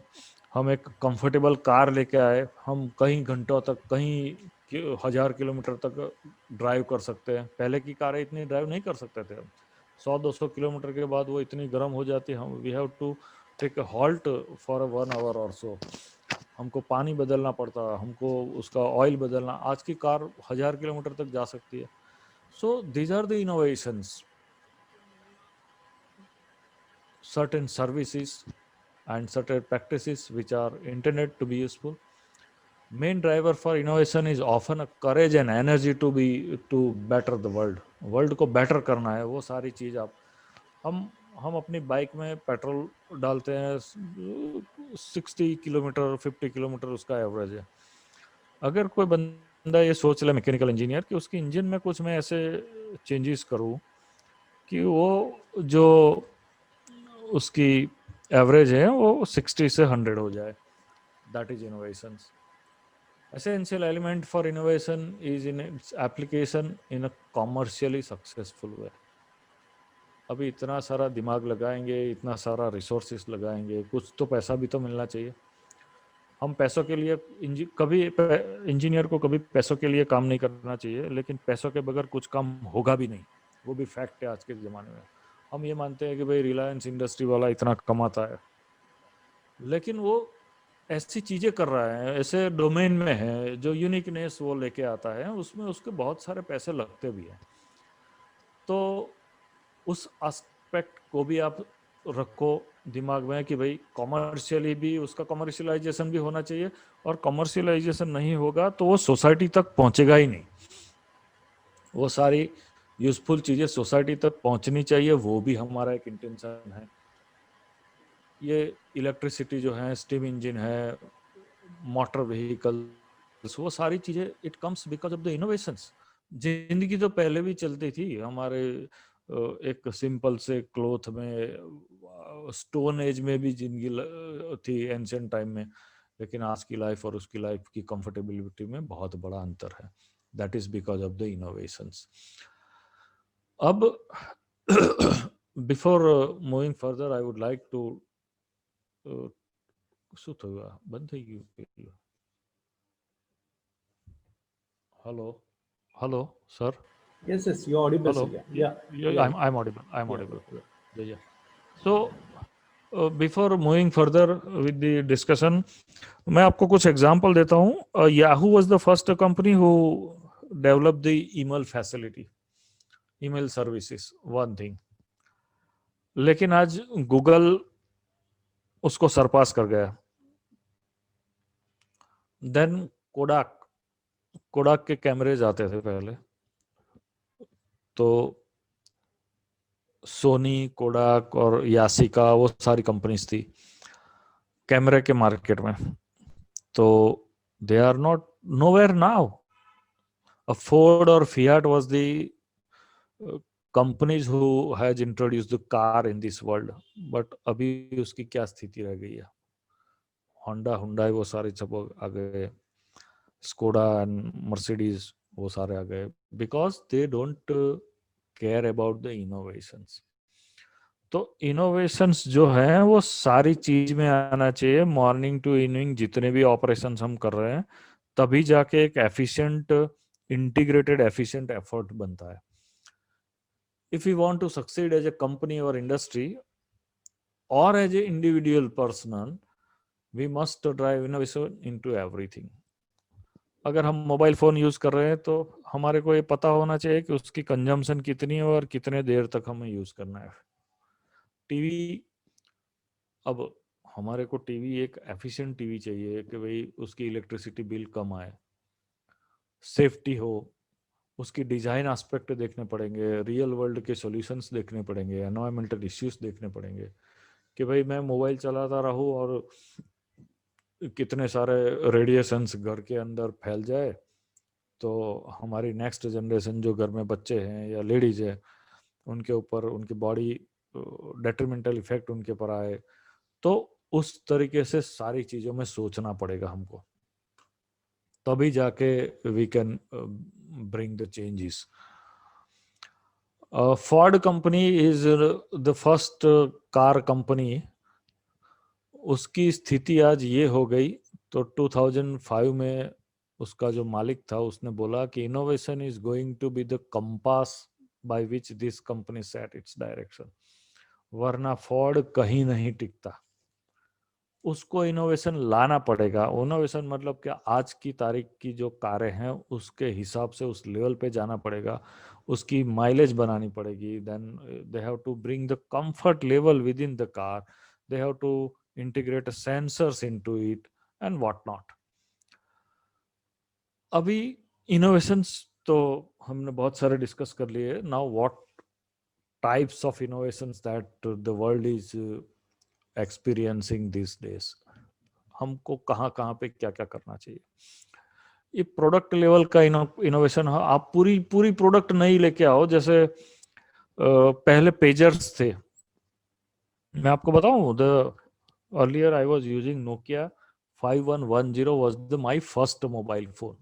हम एक कंफर्टेबल कार लेके आए, हम कहीं घंटों तक, कहीं 1000 किलोमीटर तक ड्राइव कर सकते हैं। पहले की कारें इतनी ड्राइव नहीं कर सकते थे हम। 100-200 किलोमीटर के बाद वो इतनी गर्म हो जाती, हम we have to take a halt for 1 hour और सो। हमको पानी बदलना पड़ता, हमको उसका ऑयल बदलना। आज की कार 1000 किलोमीटर तक जा सकती है। So these are the innovations, certain services and certain practices which are intended to be useful. Main driver for innovation is often a courage and energy to better the world को better करना है। वो सारी चीज आप हम अपनी bike में पेट्रोल डालते हैं, 60 किलोमीटर 50 किलोमीटर उसका एवरेज है। अगर कोई बंदा बंदा ये सोच ले मैकेनिकल इंजीनियर कि उसकी इंजन में कुछ मैं ऐसे चेंजेस करूं कि वो जो उसकी एवरेज है वो 60 से 100 हो जाए, that is innovation. Essential element for innovation is in its application in a commercially successful way. अभी इतना सारा दिमाग लगाएंगे, इतना सारा रिसोर्सेस लगाएंगे, कुछ तो पैसा भी तो मिलना चाहिए. हम पैसों के लिए कभी इंजीनियर को कभी पैसों के लिए काम नहीं करना चाहिए, लेकिन पैसों के बगैर कुछ काम होगा भी नहीं. वो भी फैक्ट है आज के ज़माने में. हम ये मानते हैं कि भाई रिलायंस इंडस्ट्री वाला इतना कमाता है, लेकिन वो ऐसी चीज़ें कर रहा है, ऐसे डोमेन में है जो यूनिकनेस वो लेके आता है, उसमें उसके बहुत सारे पैसे लगते भी हैं. तो उस एस्पेक्ट को भी आप रखो दिमाग में कि भाई कॉमर्शियली भी उसका कॉमर्शियलाइजेशन भी होना चाहिए, और कॉमर्शियलाइजेशन नहीं होगा तो वो सोसाइटी तक पहुंचेगा ही नहीं. वो सारी यूजफुल चीज़ें सोसाइटी तक पहुंचनी चाहिए, वो भी हमारा एक इंटेंशन है. ये इलेक्ट्रिसिटी जो है, स्टीम इंजन है, मोटर व्हीकल्स, वो सारी चीजें it comes because of the innovations. जिंदगी तो पहले भी चलती थी हमारे एक सिंपल से क्लोथ में, स्टोन एज में भी जिंदगी थी एंशियंट टाइम में, लेकिन आज की लाइफ और उसकी लाइफ की कंफर्टेबिलिटी में बहुत बड़ा अंतर है. That is because of the innovations. अब before moving further I would like to શું થયું આ બંધ થઈ ગયું પેલું? Hello hello sir Yes, yes, you're audible, hello. sir. Yeah, Yeah, yeah, I'm audible. I'm yeah, audible. yeah. Yeah, yeah. So before moving further with the discussion, मैं आपको कुछ एग्जांपल देता हूँ. Yahoo was the first company who developed the email facility, email services, one thing. लेकिन आज Google उसको सरपास कर गया. देन कोडाक, कोडाक के कैमरेज आते थे पहले, तो सोनी, कोडाक और यासिका, वो सारी कंपनीज थी कैमरे के मार्केट में. तो they are not nowhere now. Ford और Fiat was the companies who has introduced the car in this world. But अभी उसकी क्या स्थिति रह गई है? होंडा, हुंडई, वो सारे सब आ गए. स्कोडा एंड मर्सिडीज, वो सारे आ गए, because they don't care about the innovations. तो इनोवेशंस जो है वो सारी चीज में आना चाहिए, मॉर्निंग टू इवनिंग जितने भी ऑपरेशंस हम कर रहे हैं, तभी जाके एक एफिशिएंट, इंटीग्रेटेड एफिशिएंट एफर्ट बनता है. If you want to succeed as a company और इंडस्ट्री और as a individual person, we must drive innovation into everything. अगर हम मोबाइल फोन यूज कर रहे हैं तो हमारे को ये पता होना चाहिए कि उसकी कंजम्पशन कितनी है और कितने देर तक हमें यूज करना है. टीवी, अब हमारे को टीवी एक एफिशिएंट टीवी चाहिए कि भाई उसकी इलेक्ट्रिसिटी बिल कम आए, सेफ्टी हो, उसकी डिजाइन एस्पेक्ट देखने पड़ेंगे, रियल वर्ल्ड के सॉल्यूशंस देखने पड़ेंगे, एनवायरमेंटल इश्यूज देखने पड़ेंगे, कि भाई मैं मोबाइल चलाता रहूं और कितने सारे रेडिएशंस घर के अंदर फैल जाए तो हमारी नेक्स्ट जनरेशन जो घर में बच्चे हैं या लेडीज है उनके ऊपर, उनकी बॉडी डेट्रीमेंटल इफेक्ट उनके ऊपर आए. तो उस तरीके से सारी चीजों में सोचना पड़ेगा हमको, तभी जाके we can bring the changes. Ford company is the first car company. उसकी स्थिति आज ये हो गई, तो 2005 में उसका जो मालिक था उसने बोला कि innovation is going to be the compass by which this company set its direction. वरना फोर्ड कहीं नहीं टिकता. उसको इनोवेशन लाना पड़ेगा. इनोवेशन मतलब क्या, आज की तारीख की जो कारें हैं उसके हिसाब से उस लेवल पे जाना पड़ेगा, उसकी माइलेज बनानी पड़ेगी. Then they have to bring the comfort level within the car, they have to integrate sensors into it and what not. अभी इनोवेशंस तो हमने बहुत सारे डिस्कस कर लिए. Now what types of innovations that the world is experiencing this days. हमको कहाँ कहाँ पे क्या क्या करना चाहिए. ये प्रोडक्ट लेवल का इनोवेशन। आप पूरी पूरी प्रोडक्ट नहीं लेके आओ। जैसे पहले पेजर्स थे, मैं आपको बताऊं, the earlier I was using Nokia 5110 was the my first mobile phone,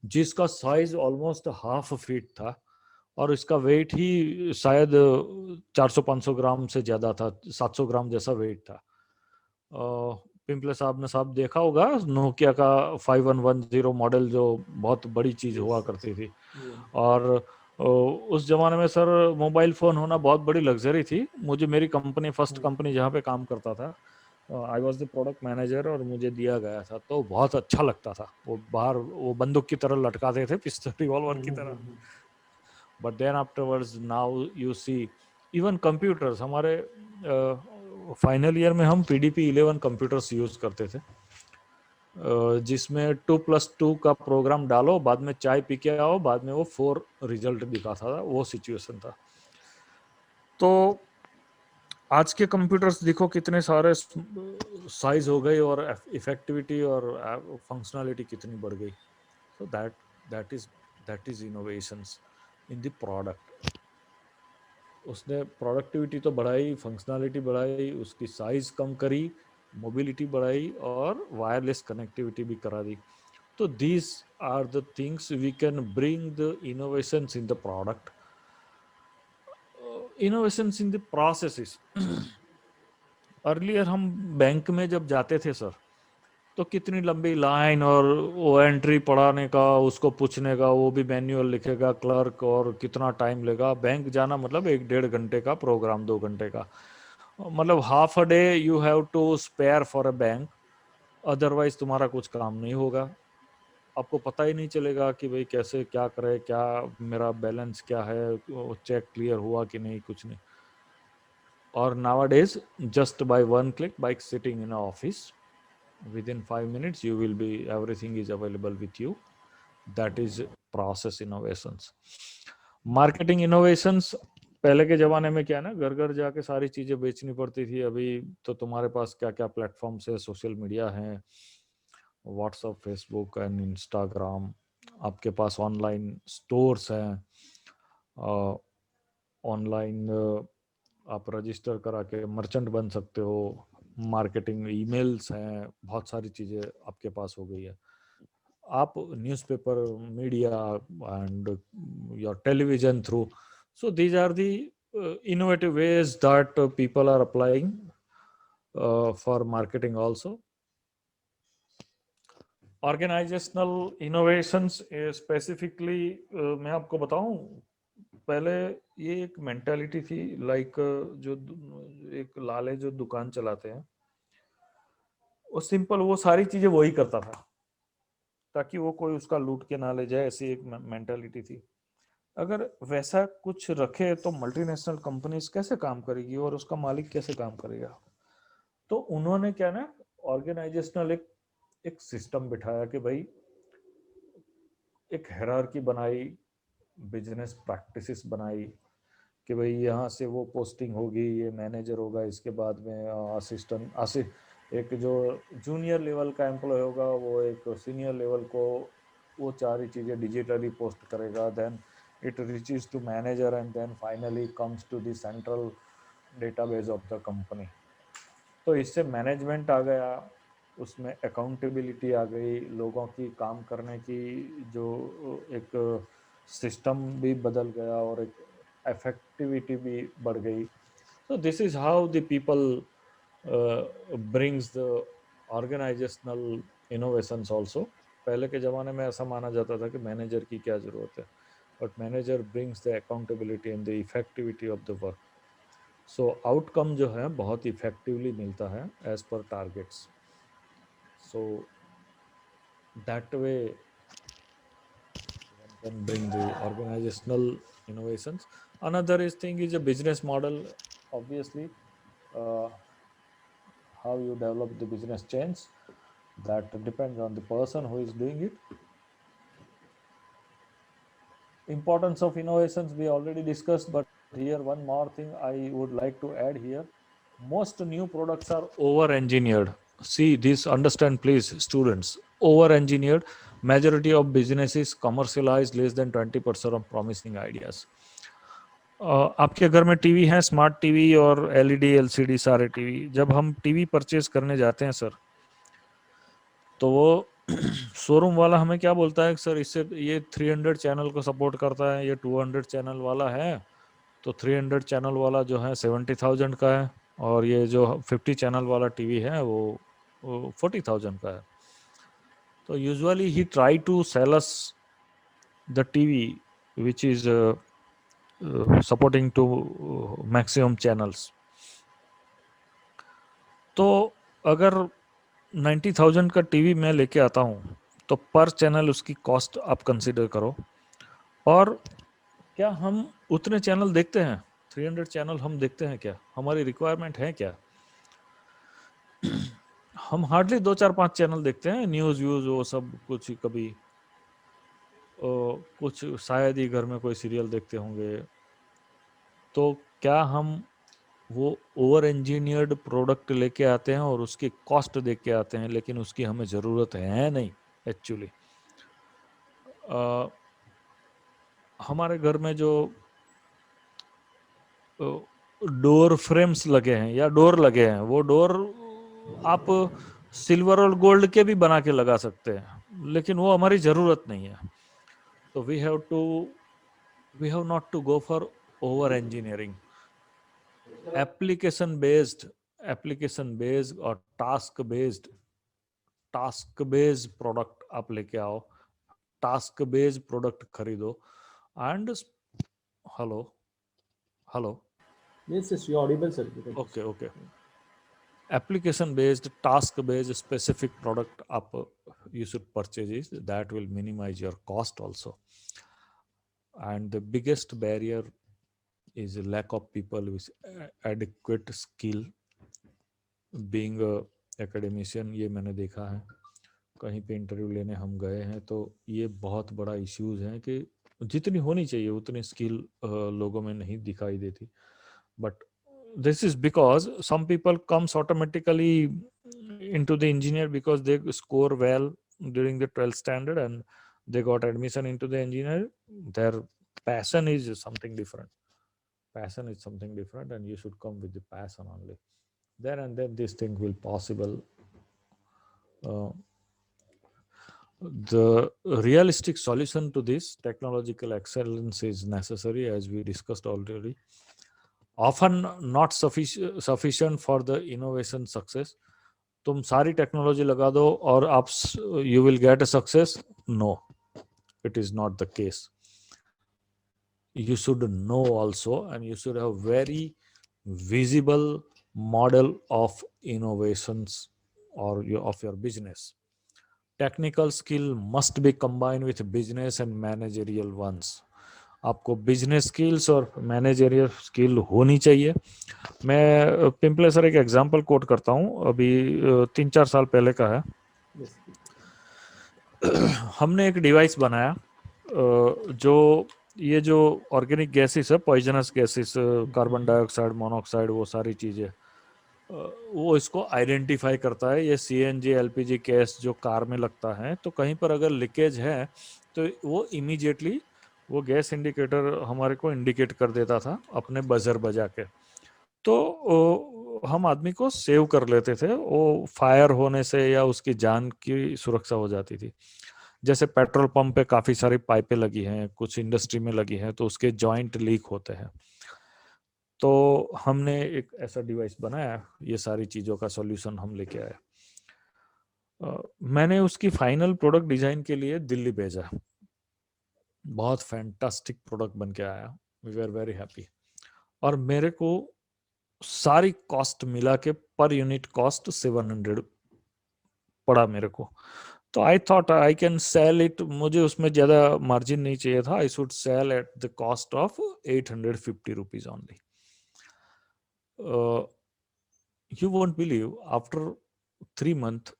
जिसका साइज ऑलमोस्ट हाफ फीट था और इसका वेट ही शायद 400-500 ग्राम से ज्यादा था, 700 ग्राम जैसा वेट था। पिंपले साहब ने साहब देखा होगा नोकिया का 5110 मॉडल, जो बहुत बड़ी चीज हुआ करती थी। और उस जमाने में सर मोबाइल फोन होना बहुत बड़ी लग्जरी थी। मुझे मेरी कंपनी, फर्स्ट कंपनी जहाँ पे काम करता था, I was the product manager, और मुझे दिया गया था तो बहुत अच्छा लगता था। वो बाहर वो बंदूक की तरह लटकाते थे, पिस्टल रिवॉल्वर की तरह। But then afterwards now you see even computers, हमारे फाइनल ईयर में हम PDP-11 कंप्यूटर्स यूज करते थे, जिसमें 2+2 का प्रोग्राम डालो, बाद में चाय पी के आओ, बाद में वो 4 रिजल्ट दिखाता था। वो सिचुएशन था। तो आज के कंप्यूटर्स देखो कितने सारे साइज हो गए और इफेक्टिविटी और फंक्शनैलिटी कितनी बढ़ गई। So that is innovations in the product. उसने प्रोडक्टिविटी तो बढ़ाई, फंक्शनैलिटी बढ़ाई, उसकी साइज कम करी, मोबिलिटी बढ़ाई और वायरलेस कनेक्टिविटी भी करा दी। तो these are the things we can bring the innovations in the product. Innovations in the processes. Earlier हम बैंक में जब जाते थे सर, तो कितनी लंबी लाइन, और वो एंट्री पढ़ाने का, उसको पूछने का, वो भी मैन्युअल लिखेगा क्लर्क, और कितना टाइम लेगा। बैंक जाना मतलब 1-1.5 घंटे का प्रोग्राम, 2 घंटे का, मतलब half a day you have to spare for a bank, otherwise तुम्हारा कुछ काम नहीं होगा। आपको पता ही नहीं चलेगा कि भाई कैसे क्या करे, क्या मेरा बैलेंस क्या है, चेक क्लियर हुआ कि नहीं, कुछ नहीं। और nowadays just by one click, by sitting in an office, within 5 minutes you will be, everything is available with you. That is process innovations. Marketing innovations, पहले के जमाने में क्या है ना, घर घर जाके सारी चीजें बेचनी पड़ती थी। अभी तो तुम्हारे पास क्या क्या प्लेटफॉर्म्स है, सोशल मीडिया है, व्हाट्सअप, फेसबुक एंड इंस्टाग्राम। आपके पास ऑनलाइन स्टोर्स हैं, ऑनलाइन आप रजिस्टर करा के मर्चेंट बन सकते हो, मार्केटिंग ईमेल्स हैं, बहुत सारी चीज़ें आपके पास हो गई है। आप newspaper, media and your television through, so these are the innovative ways that people are applying for marketing also. Organisational innovations specifically मैं आपको बताऊं, पहले ये एक मेंटालिटी थी, लाइक जो एक लाले जो दुकान चलाते हैं, वो सिंपल वो सारी चीजें वही करता था ताकि वो कोई उसका लूट के ना ले जाए, ऐसी एक मेंटालिटी थी। अगर वैसा कुछ रखे तो मल्टीनेशनल कंपनीज कैसे काम करेगी और उसका मालिक कैसे काम करेगा। तो उन्होंने क्या ना, ऑर्गेनाइजेशनल एक सिस्टम बिठाया कि भाई एक हायरार्की बनाई, बिजनेस प्रैक्टिसेस बनाई कि भाई यहाँ से वो पोस्टिंग होगी, ये मैनेजर होगा, इसके बाद में असिस्टेंट, एक जो जूनियर लेवल का एम्प्लॉय होगा वो एक सीनियर लेवल को वो सारी चीज़ें डिजिटली पोस्ट करेगा, then it reaches to manager and then finally comes to the central database of the company. तो इससे मैनेजमेंट आ गया, उसमें अकाउंटेबिलिटी आ गई, लोगों की काम करने की जो एक सिस्टम भी बदल गया और एक effectivity भी बढ़ गई। So this is how the people brings the organizational innovations also. पहले के ज़माने में ऐसा माना जाता था कि मैनेजर की क्या ज़रूरत है, but manager brings the accountability and the effectivity of the work. So outcome जो है बहुत effectively मिलता है as per targets. So that way can bring the organizational innovations. Another thing is a business model. Obviously, uh, how you develop the business change, that depends on the person who is doing it. Importance of innovations we already discussed, but here one more thing I would like to add here. Most new products are over engineered. See this, understand please students, over engineered. Majority of businesses commercialize less than 20% of promising ideas. आपके घर में TV है, smart TV और LED LCD सारे TV. जब हम TV purchase करने जाते हैं सर, तो वो शोरूम वाला हमें क्या बोलता है सर, इससे ये 300 चैनल को सपोर्ट करता है, ये 200 चैनल वाला है, तो 300 चैनल वाला जो है 70,000 का है, और ये जो 50 चैनल वाला टीवी है वो 40,000 का है. तो usually he try to sell us the TV which is supporting to maximum channels. तो अगर 90,000 का टीवी मैं लेके आता हूँ, तो पर चैनल उसकी कॉस्ट आप कंसिडर करो. और क्या हम उतने चैनल देखते हैं? 300 चैनल हम देखते हैं क्या? हमारी रिक्वायरमेंट है क्या? हम हार्डली 2 4 5 चैनल देखते हैं, न्यूज़ व्यूज़ वो सब कुछ. कभी कुछ शायद ही घर में कोई सीरियल देखते होंगे. तो क्या हम वो ओवर इंजीनियर्ड प्रोडक्ट लेके आते हैं और उसकी कॉस्ट देख के आते हैं, लेकिन उसकी हमें ज़रूरत है नहीं एक्चुअली. हमारे घर में जो डोर फ्रेम्स लगे हैं या डोर लगे हैं, वो डोर आप सिल्वर और गोल्ड के भी बना के लगा सकते हैं, लेकिन वो हमारी ज़रूरत नहीं है. तो we have not to go for over engineering. Application based और टास्क बेस्ड प्रोडक्ट आप लेके आओ, टास्क बेस्ड प्रोडक्ट खरीदो. And hello. Yes, yes, you're audible, sir. You can okay. Application based, task based, specific product up you should purchase is that will minimize your cost also. And the biggest barrier is a lack of people with adequate skill. Being a academician, ये मैंने देखा है. कहीं पे interview लेने हम गए हैं तो ये बहुत बड़ा इश्यूज है कि जितनी होनी चाहिए उतनी स्किल लोगों में नहीं दिखाई देती. But this is because some people comes automatically into the engineer because they score well during the 12th standard and they got admission into the engineer. Their passion is something different. And you should come with the passion only. There and then this thing will possible. The realistic solution to this technological excellence is necessary, as we discussed already. Often not sufficient for the innovation success. तुम सारी technology लगा दो और आप you will get a success. No, it is not the case. You should know also, and you should have very visible model of innovations or of your business. Technical skill must be combined with business and managerial ones. आपको business skills और managerial skill होनी चाहिए. मैं Pimple sir एक example coat करता हूँ, अभी 3 4 साल पहले का है. Yes. हमने एक डिवाइस बनाया जो ये जो ऑर्गेनिक गैसेस है, poisonous gases, carbon dioxide, monoxide, वो सारी चीज़ें वो इसको आइडेंटिफाई करता है. ये सीएनजी एलपीजी गैस जो कार में लगता है, तो कहीं पर अगर लीकेज है तो वो इमीडिएटली वो गैस इंडिकेटर हमारे को इंडिकेट कर देता था अपने बजर बजा के. तो हम आदमी को सेव कर लेते थे, वो फायर होने से या उसकी जान की सुरक्षा हो जाती थी. जैसे पेट्रोल पंप पे काफ़ी सारी पाइपें लगी हैं, कुछ इंडस्ट्री में लगी हैं, तो उसके जॉइंट लीक होते हैं. तो हमने एक ऐसा डिवाइस बनाया, ये सारी चीज़ों का सॉल्यूशन हम लेके आए. मैंने उसकी फाइनल प्रोडक्ट डिज़ाइन के लिए दिल्ली भेजा. बहुत फैंटास्टिक प्रोडक्ट बन के आया. We were very happy. और मेरे को सारी कॉस्ट मिला के पर यूनिट कॉस्ट 700 पड़ा मेरे को. तो I thought I can sell it, मुझे उसमें ज़्यादा मार्जिन नहीं चाहिए था. I should sell at the cost of 850 rupees only. You won't believe, after 3 month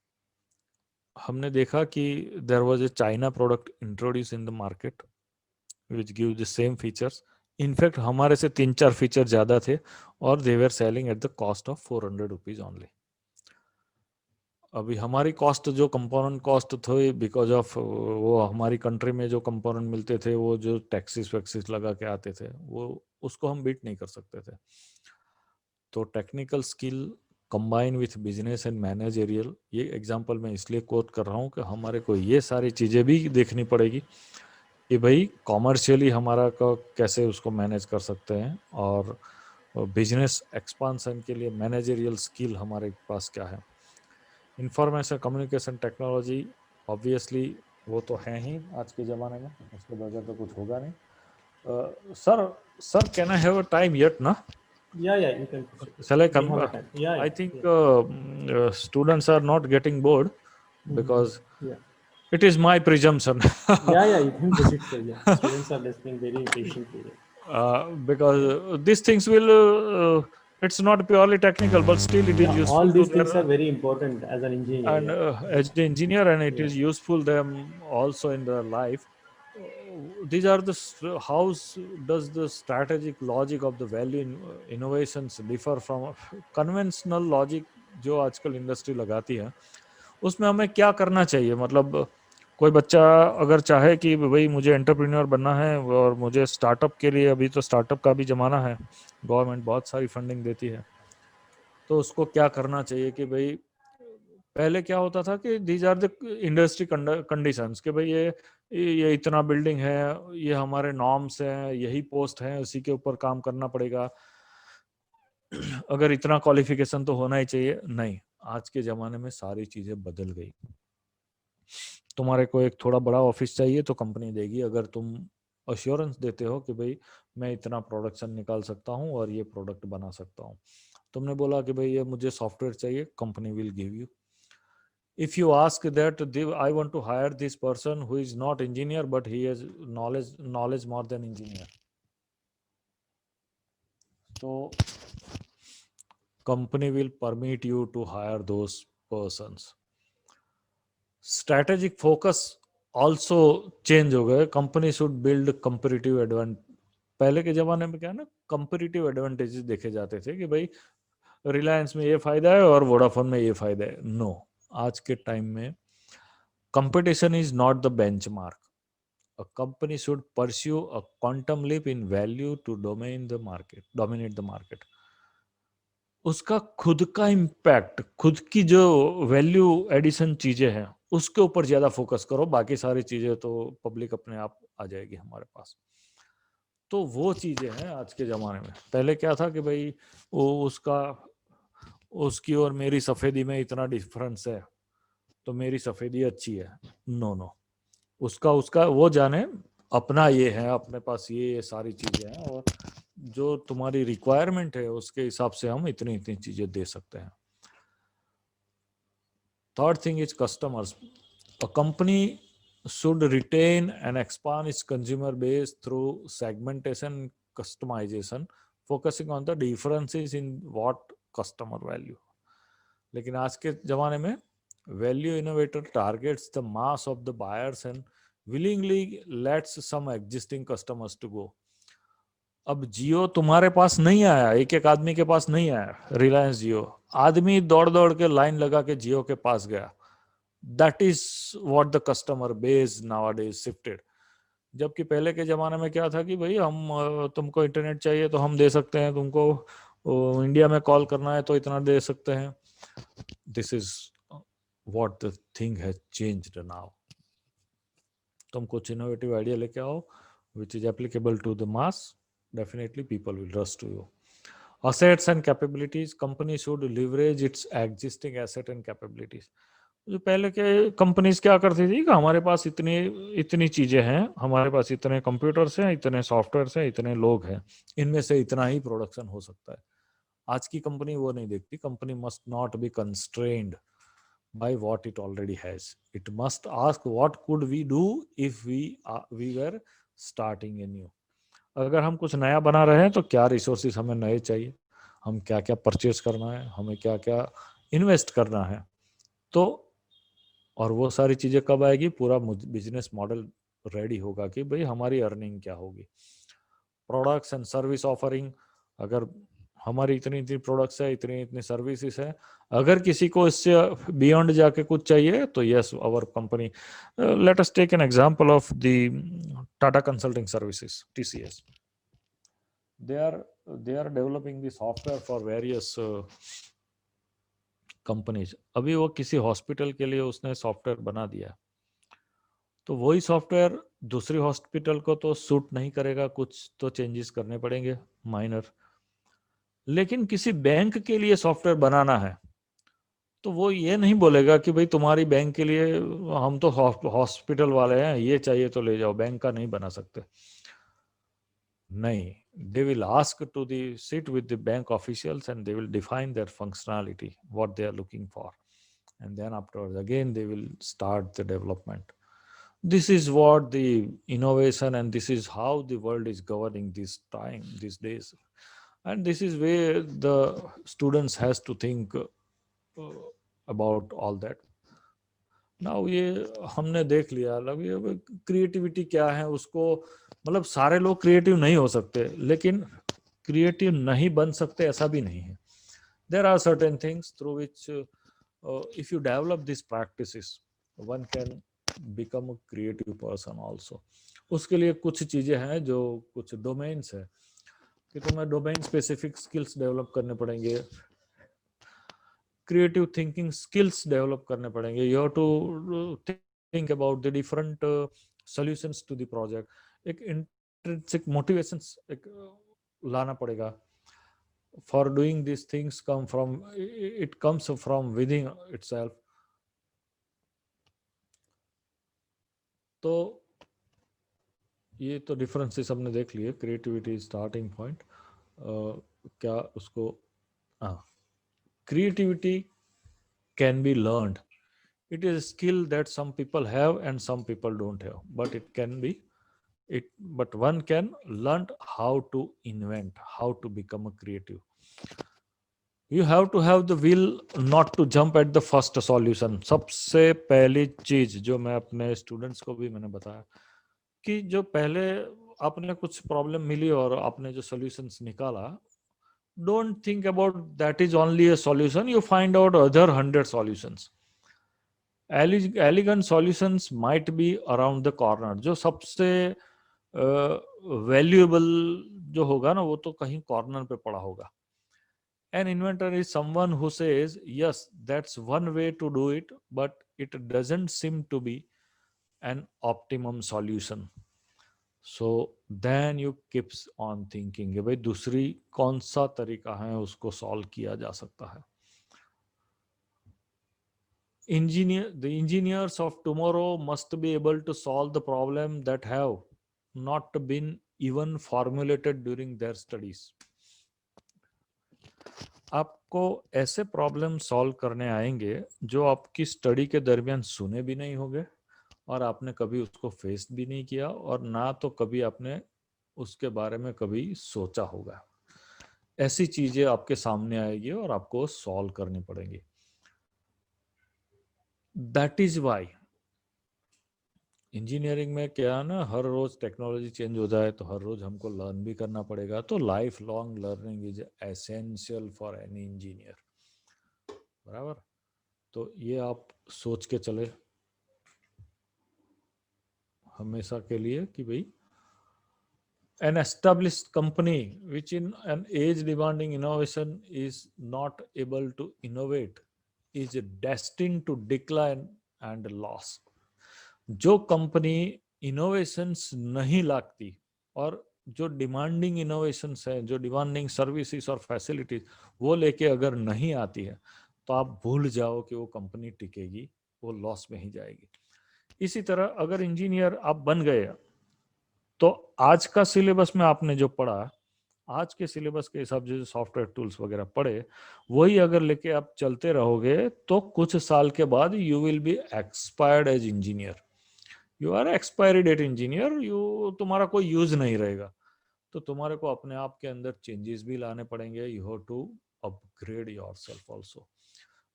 हमने देखा कि there was a China product introduce in the market which give the same features. In fact हमारे से 3 4 फीचर ज़्यादा थे और they were selling at the cost of 400 rupees only. अभी हमारी कॉस्ट जो कंपोनेंट कॉस्ट थे बिकॉज ऑफ वो हमारी कंट्री में जो कंपोनेंट मिलते थे वो जो टैक्सेस वैक्सेस लगा के आते थे वो उसको हम बीट नहीं कर सकते थे। तो technical skill combine with business and managerial, ये एग्जांपल मैं इसलिए कोट कर रहा हूँ कि हमारे को ये सारी चीज़ें भी देखनी पड़ेगी कि भाई कॉमर्शियली हमारा का कैसे उसको मैनेज कर सकते हैं, और बिजनेस एक्सपांसन के लिए मैनेजरियल स्किल हमारे पास क्या है। इंफॉर्मेशन कम्युनिकेशन टेक्नोलॉजी ऑब्वियसली वो तो है ही आज के ज़माने में, उसके बगैर तो कुछ होगा नहीं। Sir can I have a time yet ना? Yeah, you can proceed. Shall I We come? have a time. Yeah, I yeah, think yeah. students are not getting bored Mm-hmm. because Yeah. it is my presumption. Yeah, you can proceed, sir. Yeah. Students are listening very patiently. Because these things will, it's not purely technical, but still it is Yeah, all useful to these things are their, very important as an engineer. and Yeah. as the engineer, and it Yeah. is useful them also in their life. These are the how does the strategic logic of the value innovations differ from conventional logic जो आजकल industry लगाती है, उसमें हमें क्या करना चाहिए। मतलब कोई बच्चा अगर चाहे कि भाई मुझे एंटरप्रेन्योर बनना है और मुझे स्टार्टअप के लिए, अभी तो स्टार्टअप का भी जमाना है, गवर्नमेंट बहुत सारी फंडिंग देती है, तो उसको क्या करना चाहिए कि भाई पहले क्या होता था कि these are the industry conditions कि भाई ये इतना बिल्डिंग है, ये हमारे नॉर्म्स हैं, यही पोस्ट है, उसी के ऊपर काम करना पड़ेगा, अगर इतना क्वालिफिकेशन तो होना ही चाहिए। नहीं, आज के ज़माने में सारी चीज़ें बदल गई। तुम्हारे को एक थोड़ा बड़ा ऑफिस चाहिए तो कंपनी देगी, अगर तुम अश्योरेंस देते हो कि भाई मैं इतना प्रोडक्शन निकाल सकता हूँ और ये प्रोडक्ट बना सकता हूँ। तुमने बोला कि भाई ये मुझे सॉफ्टवेयर चाहिए, company will give you. If you ask that I want to hire this person who is not engineer but he has knowledge more than engineer, so company will permit you to hire those persons. Strategic focus also change हो गए। Company should build comparative advantage. पहले के जमाने में क्या है ना, comparative advantages देखे जाते थे कि भाई रिलायंस में ये फायदा है और वोडाफोन में ये फायदा है। नो, आज के टाइम में competition is not the benchmark. A company should pursue a quantum leap in value to dominate the market. उसका खुद का इम्पैक्ट, खुद की जो वैल्यू एडिशन चीजें हैं उसके ऊपर ज्यादा फोकस करो, बाकी सारी चीजें तो पब्लिक अपने आप आ जाएगी हमारे पास। तो वो चीजें हैं आज के जमाने में। पहले क्या था कि भाई वो उसकी और मेरी सफेदी में इतना डिफरेंस है तो मेरी सफेदी अच्छी है। नो नो, उसका उसका वो जाने, अपना ये है, अपने पास ये सारी चीजें हैं, और जो तुम्हारी रिक्वायरमेंट है उसके हिसाब से हम इतनी इतनी चीजें दे सकते हैं। Third thing is customers. A company should retain and expand its consumer base through segmentation, customization, focusing on the differences in what customer value. लेकिन आज के जमाने में value innovator targets the mass of the buyers and willingly lets some existing customers to go. अब जियो तुम्हारे पास नहीं आया, एक एक आदमी के पास नहीं आया, रिलायंस जियो, आदमी दौड़ दौड़ के लाइन लगा के जियो के पास गया। That is what the customer base nowadays shifted. जबकि पहले के जमाने में क्या था कि भाई हम तुमको इंटरनेट चाहिए तो हम दे सकते हैं, तुमको इंडिया में कॉल करना है तो इतना दे सकते हैं। This is what the thing has changed now. तुम कुछ इनोवेटिव आइडिया लेके आओ which is applicable to the mass, definitely people will rush to you. Assets and capabilities, company should leverage its existing asset and capabilities. जो पहले के companies क्या करती थी कि हमारे पास इतनी इतनी चीजें हैं, हमारे पास इतने कंप्यूटर्स हैं, इतने सॉफ्टवेयर हैं, इतने लोग हैं, इनमें से इतना ही प्रोडक्शन हो सकता है। आज की कंपनी वो नहीं देखती। Company must not be constrained by what it already has. It must ask what could we do if we were starting anew. अगर हम कुछ नया बना रहे हैं तो क्या रिसोर्सेज हमें नए चाहिए, हम क्या क्या परचेज करना है, हमें क्या क्या इन्वेस्ट करना है। तो और वो सारी चीजें कब आएगी, पूरा बिजनेस मॉडल रेडी होगा कि भाई हमारी अर्निंग क्या होगी। प्रोडक्ट्स एंड सर्विस ऑफरिंग, अगर हमारी इतनी इतनी प्रोडक्ट्स है, इतनी इतनी सर्विसेज है, अगर किसी को इससे बियॉन्ड जाके कुछ चाहिए तो yes, our company, let us take an example of the Tata consulting services, TCS. they are they are developing the software for various companies. अभी वो किसी हॉस्पिटल के लिए उसने सॉफ्टवेयर बना दिया, तो वही सॉफ्टवेयर दूसरी हॉस्पिटल को तो सूट नहीं करेगा, कुछ तो चेंजेस करने पड़ेंगे माइनर. लेकिन किसी बैंक के लिए सॉफ्टवेयर बनाना है तो वो ये नहीं बोलेगा कि भाई तुम्हारी बैंक के लिए हम तो हॉस्पिटल वाले हैं, ये चाहिए तो ले जाओ, बैंक का नहीं बना सकते. नहीं, they will ask to the sit with the bank officials and they will define their functionality, what they are looking for, and then afterwards again they will start the development. This is what the innovation, and this is how the world is governing this time these days, and this is where the students has to think about all that. Now ये हमने देख लिया, मतलब creativity क्या है उसको, मतलब सारे लोग क्रिएटिव नहीं हो सकते, लेकिन क्रिएटिव नहीं बन सकते ऐसा भी नहीं है. There are certain things through which if you develop this practices one can become a creative person also. उसके लिए कुछ चीजें हैं, जो कुछ डोमेन्स है कि तुम्हें डोमेन स्पेसिफिक स्किल्स डेवलप करने पड़ेंगे, क्रिएटिव थिंकिंग स्किल्स डेवलप करने पड़ेंगे. You have to think about the different solutions to the project. एक इंट्रिंसिक मोटिवेशंस एक लाना पड़ेगा. For doing this things come from, it comes from within itself. तो ये तो डिफरेंसेस हमने देख लिए. क्रिएटिविटी स्टार्टिंग पॉइंट, क्या उसको, creativity can be learned. It is a skill that some people have and some people don't have, but it can be it, but one can learn how to invent, how to become a creative. You have to have the will not to jump at the first solution. सबसे पहली चीज जो मैं अपने students को भी मैंने बताया कि जो पहले आपने कुछ प्रॉब्लम मिली और आपने जो सॉल्यूशंस निकाला, don't think about that is only a solution. You find out other 100 solutions. Elegant solutions might be around the corner. जो सबसे वैल्यूएबल जो होगा ना, वो तो कहीं कॉर्नर पे पड़ा होगा. An inventor is someone who says, yes, that's one way to do it, but it doesn't seem to be an optimum solution. So then you keeps on thinking कि भाई दूसरी कौन सा तरीका है उसको सॉल्व किया जा सकता है. The engineers of tomorrow must be able to solve the problem that have not been even formulated during their studies. आपको ऐसे प्रॉब्लम सॉल्व करने आएंगे जो आपकी स्टडी के दरमियान सुने भी नहीं होंगे और आपने कभी उसको फेस भी नहीं किया और ना तो कभी आपने उसके बारे में कभी सोचा होगा. ऐसी चीजें आपके सामने आएगी और आपको सॉल्व करनी पड़ेंगी. दैट इज वाई इंजीनियरिंग में क्या है ना, हर रोज टेक्नोलॉजी चेंज हो जाए तो हर रोज हमको लर्न भी करना पड़ेगा. तो life long learning is essential for any engineer. बराबर. तो ये आप सोच के चले हमेशा के लिए कि भाई an established company which in an age demanding innovation is not able to innovate is destined to decline and loss. जो कंपनी इनोवेशंस नहीं लाती और जो डिमांडिंग इनोवेशंस है, जो डिमांडिंग सर्विसेज और फैसिलिटीज वो लेके अगर नहीं आती है, तो आप भूल जाओ कि वो कंपनी टिकेगी, वो लॉस में ही जाएगी. इसी तरह अगर इंजीनियर आप बन गए तो आज का सिलेबस में आपने जो पढ़ा, आज के सिलेबस के हिसाब से जो सॉफ्टवेयर टूल्स वगैरह पढ़े, वही अगर लेके आप चलते रहोगे तो कुछ साल के बाद you will be expired as engineer. You are expiry date engineer. तुम्हारा कोई यूज नहीं रहेगा. तो तुम्हारे को अपने आप के अंदर चेंजेस भी लाने पड़ेंगे. You have to upgrade yourself also.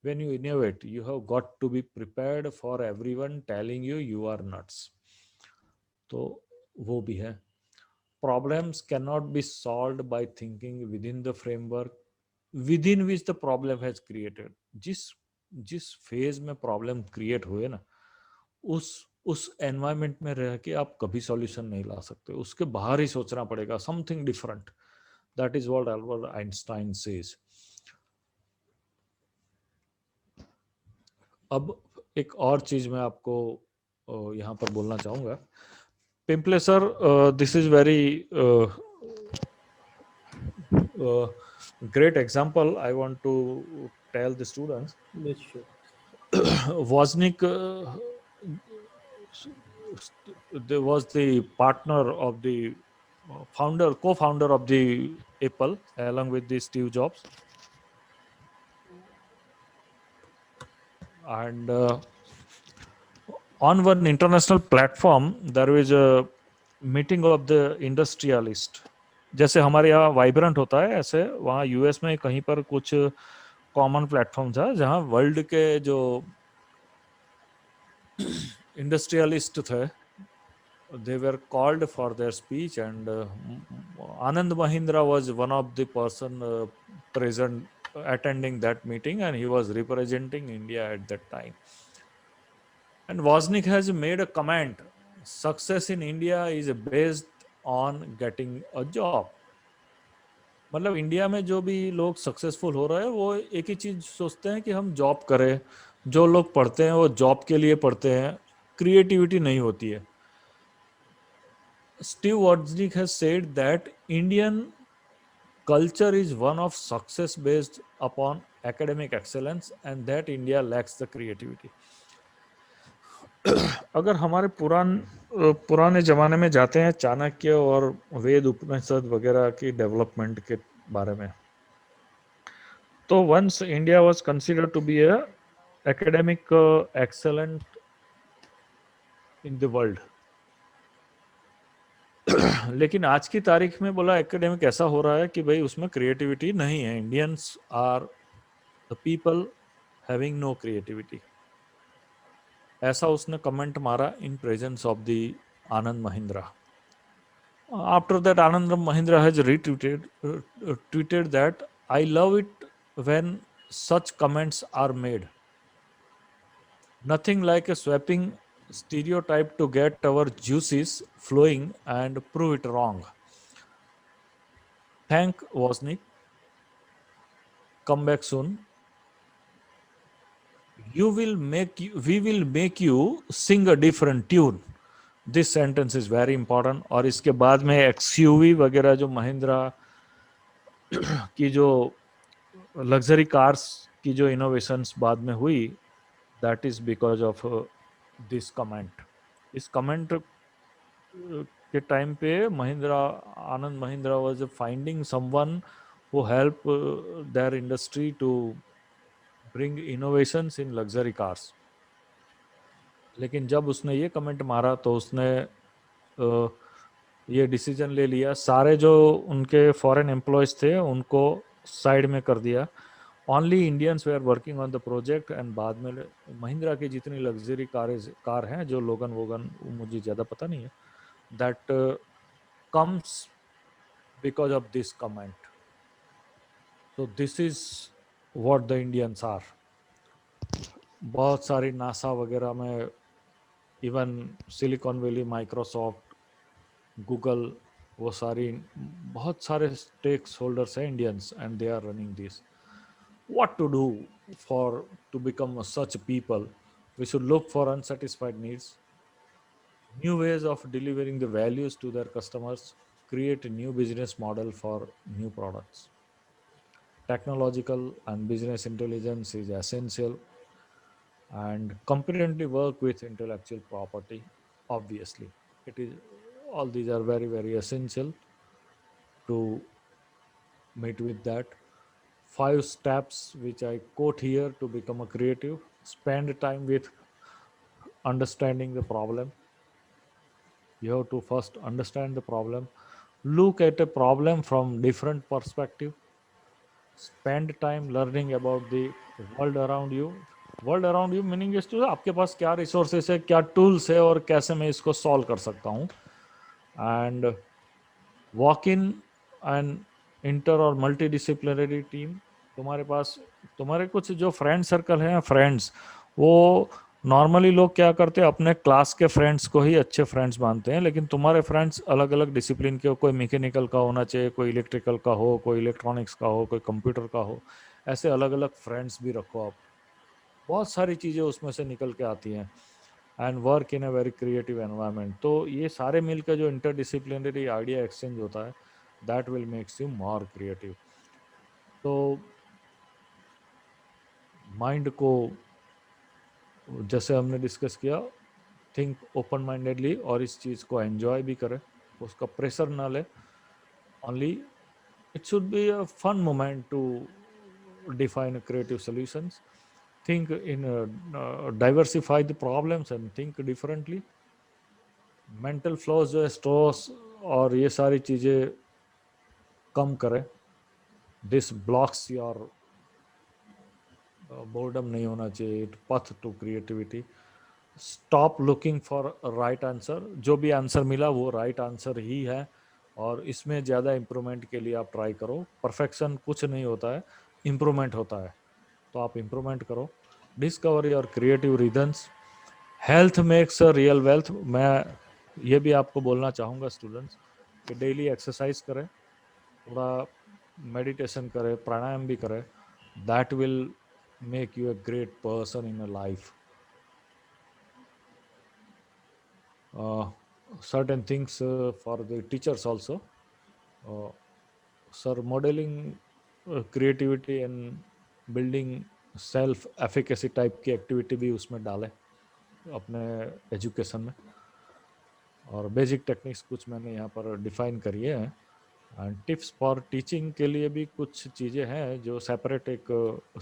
When you innovate you have got to be prepared for everyone telling you you are nuts. तो वो भी है. Problems cannot be solved by thinking within the framework with in which the problem has created, जिस जिस phase में problem create हुए ना, उस एनवायरमेंट में रह के आप कभी सॉल्यूशन नहीं ला सकते, उसके बाहर ही सोचना पड़ेगा, something different. That is what Albert Einstein says. अब एक और चीज मैं आपको यहाँ पर बोलना चाहूंगा. Pimple sir, this is very great example I want to tell the students. Yes, sure. Wozniak, there was the partner of the co-founder of the Apple, along with the Steve Jobs, and on one international platform there is a meeting of the industrialist. जैसे हमारे यहाँ vibrant होता है, ऐसे वहाँ US में कहीं पर कुछ कॉमन प्लेटफॉर्म था जहाँ वर्ल्ड के जो इंडस्ट्रियलिस्ट थे, they were called for their speech, and Anand Mahindra was one of the person present attending that meeting, and he was representing India at that time. And Wozniak has made a comment, success in India is based on getting a job. मतलब India में जो भी लोग successful हो रहे हैं वो एक ही चीज सोचते हैं कि हम जॉब करें. जो लोग पढ़ते हैं वो जॉब के लिए पढ़ते हैं, क्रिएटिविटी नहीं होती है. Steve Wozniak has said that Indian culture is one of success based upon academic excellence and that India lacks the creativity. अगर हमारे पुराने जमाने में जाते हैं चाणक्य और वेद उपनिषद वगैरह की डेवलपमेंट के बारे में, तो once India was considered to be a academic excellent in the world. लेकिन आज की तारीख में बोला एकेडमिक ऐसा हो रहा है कि भाई उसमें क्रिएटिविटी नहीं है. Indians are the people having no creativity. ऐसा उसने कमेंट मारा in presence of the Anand Mahindra. After that Anand Mahindra has tweeted that I love it when such comments are made. Nothing like a swapping stereotype to get our juices flowing and prove it wrong. Thank Wozniak. Come back soon. We will make you sing a different tune. This sentence is very important. और इसके बाद में XUV वगैरह जो महिंद्रा की जो luxury cars की जो इनोवेशंस बाद में हुई, that is because of this comment. इस कमेंट के टाइम पे Anand Mahindra was finding someone who help their industry to bring innovations in luxury cars. लेकिन जब उसने ये कमेंट मारा तो उसने ये डिसीजन ले लिया, सारे जो उनके फॉरेन एम्प्लॉयज थे उनको साइड में कर दिया. Only Indians they are working on the project. And बाद में महिंद्रा की जितनी लग्जरी कार हैं, जो लोगन वोगन मुझे ज़्यादा पता नहीं है, that comes because of this comment. So this is what the Indians are. बहुत सारी नासा वगैरह में, even Silicon Valley, Microsoft, Google, वो सारी बहुत सारे स्टेक होल्डर्स हैं Indians, and they are running this. What to do to become such people? We should look for unsatisfied needs, new ways of delivering the values to their customers, create a new business model for new products. Technological and business intelligence is essential, and competently work with intellectual property. Obviously, it is all these are very, very essential to meet with that. 5 steps which I quote here to become a creative: spend time with understanding the problem. You have to first understand the problem, look at a problem from different perspective, spend time learning about the world around you. World around you meaning is to आपके पास क्या resources है, क्या tools है, और कैसे मैं इसको सॉल्व कर सकता हूँ. And walk in and inter और मल्टी डिसिप्लिनरी टीम. तुम्हारे पास तुम्हारे कुछ जो फ्रेंड सर्कल है फ्रेंड्स, वो नॉर्मली लोग क्या करते हैं, अपने क्लास के फ्रेंड्स को ही अच्छे फ्रेंड्स मानते हैं, लेकिन तुम्हारे फ्रेंड्स अलग अलग डिसिप्लिन के हो, कोई मैकेनिकल का होना चाहिए, कोई इलेक्ट्रिकल का हो, कोई इलेक्ट्रॉनिक्स का हो, कोई कंप्यूटर का हो। ऐसे अलग अलग फ्रेंड्स भी रखो आप, बहुत सारी चीज़ें उसमें से निकल के आती हैं। And work in a very creative environment, तो ये सारे मिलकर जो इंटरडिसिप्लिनरी आइडिया एक्सचेंज होता है, that will makes you more creative. तो माइंड को, जैसे हमने डिस्कस किया, थिंक ओपन माइंडेडली और इस चीज़ को एंजॉय भी करें, उसका प्रेशर ना ले। Only it should be a fun moment to define creative solutions. Think in diversify the problems and think differently. Mental flaws जो है, स्ट्रेस और ये सारी चीज़ें कम करें। दिस ब्लॉक्स योर बोर्डम नहीं होना चाहिए, it path to creativity. Stop looking for right answer, जो भी आंसर मिला वो राइट आंसर ही है, और इसमें ज़्यादा इम्प्रूवमेंट के लिए आप ट्राई करो। परफेक्शन कुछ नहीं होता है, इम्प्रूवमेंट होता है, तो आप इम्प्रूवमेंट करो। Discover your creative reasons. Health makes a real wealth. मैं ये भी आपको बोलना चाहूँगा स्टूडेंट्स कि डेली एक्सरसाइज करें, थोड़ा मेडिटेशन करें, प्राणायाम भी करें, that will make you a great person in a life. Certain things for the teachers also. Uh, Sir, modeling creativity and building self efficacy type की एक्टिविटी भी उसमें डालें अपने एजुकेशन में। और बेसिक टेक्निक्स कुछ मैंने यहाँ पर डिफाइन करी है। एंड टिप्स फॉर टीचिंग के लिए भी कुछ चीज़ें हैं जो सेपरेट एक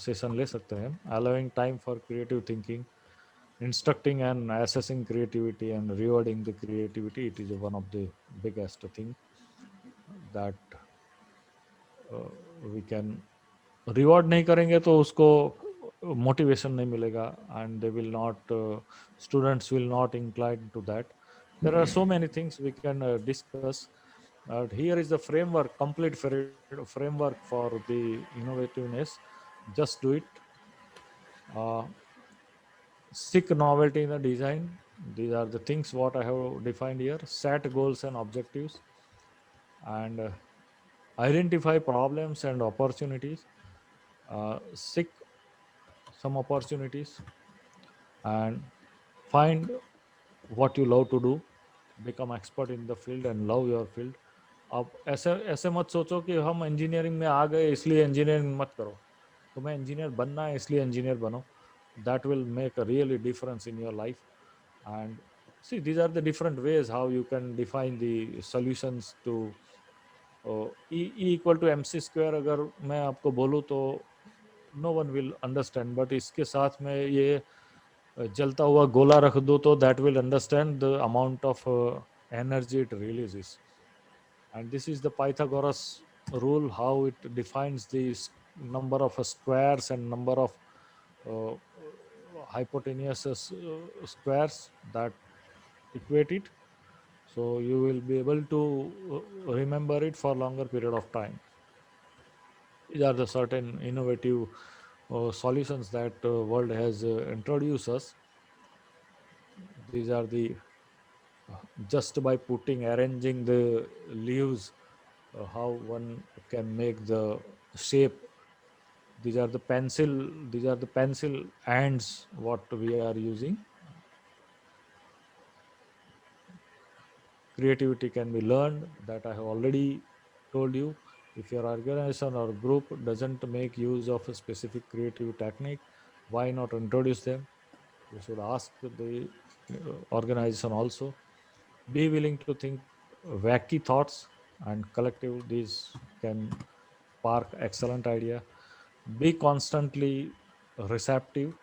सेशन ले सकते हैं। Allowing time for creative thinking, instructing and assessing creativity and rewarding the creativity, it is one of the biggest thing that we can reward नहीं करेंगे तो उसको motivation नहीं मिलेगा, and they will not students will not inclined to that. There are so many things we can discuss. Here is the framework, complete framework for the innovativeness. Just do it. uh, Seek novelty in the design. These are the things what I have defined here. Set goals and objectives, and identify problems and opportunities. Seek some opportunities and find what you love to do. Become expert in the field and love your field. अब ऐसे ऐसे मत सोचो कि हम engineering में आ गए इसलिए इंजीनियरिंग मत करो। तुम्हें इंजीनियर बनना है इसलिए इंजीनियर बनो। That will make a really difference in your life. And see, these are the different ways how you can define the solutions to E equal to mc square अगर मैं आपको बोलूँ तो no one will understand, but इसके साथ में ये जलता हुआ गोला रख दो तो that will understand the amount of energy it releases. And this is the Pythagoras rule, how it defines the number of squares and number of uh, hypotenuse squares that equate it, so you will be able to remember it for longer period of time. These are the certain innovative solutions that world has introduced us. These are the just by putting arranging the leaves, how one can make the shape. These are the pencil ends what we are using. Creativity can be learned, that I have already told you. If your organization or group doesn't make use of a specific creative technique, why not introduce them? You should ask the organization also. Be willing to think wacky thoughts and collective, these can spark excellent idea. Be constantly receptive.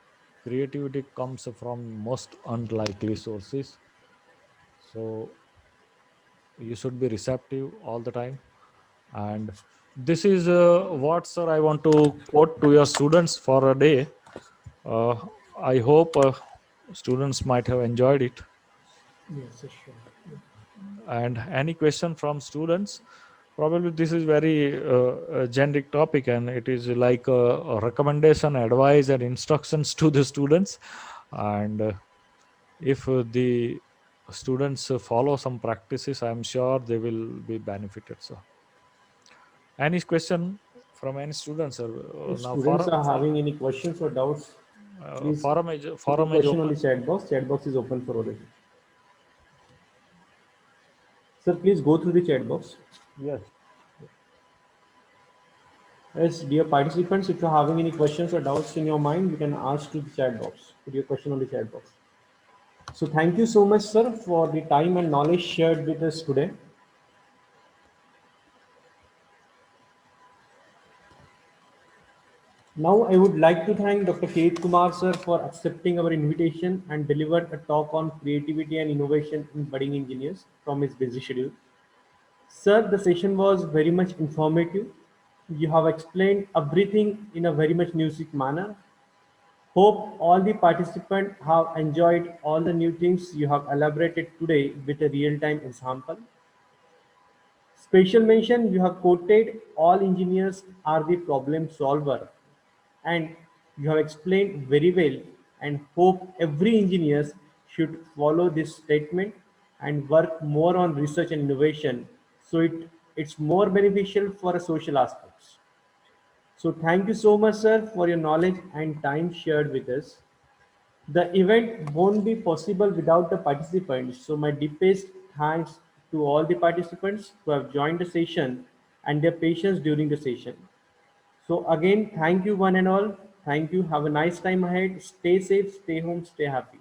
Creativity comes from most unlikely sources, so you should be receptive all the time. And this is what, sir, I want to quote to your students for a day. uh, I hope students might have enjoyed it. Yes, sure. And any question from students, Probably this is very generic topic, and it is like a recommendation, advice, and instructions to the students. And if the students follow some practices, I'm sure they will be benefited. So, any question from any students? If Now, students are having any questions or doubts, please put your forum is question on the open. chat box. Chat box is open for all of you. Sir, please go through the chat box. Yes. Yes, dear participants, if you're having any questions or doubts in your mind, you can ask to the chat box. Put your question on the chat box. So thank you so much, sir, for the time and knowledge shared with us today. Now, I would like to thank Dr. Keith Kumar, sir, for accepting our invitation and delivered a talk on creativity and innovation in budding engineers from his busy schedule. Sir, the session was very much informative. You have explained everything in a very much music manner. Hope all the participants have enjoyed all the new things you have elaborated today with a real-time example. Special mention, you have quoted all engineers are the problem solver, and you have explained very well, and hope every engineer should follow this statement and work more on research and innovation so it's more beneficial for a social aspects. So thank you so much, sir, for your knowledge and time shared with us. The event won't be possible without the participants, so my deepest thanks to all the participants who have joined the session and their patience during the session. So again, thank you one and all. Thank you. Have a nice time ahead. Stay safe, stay home, stay happy.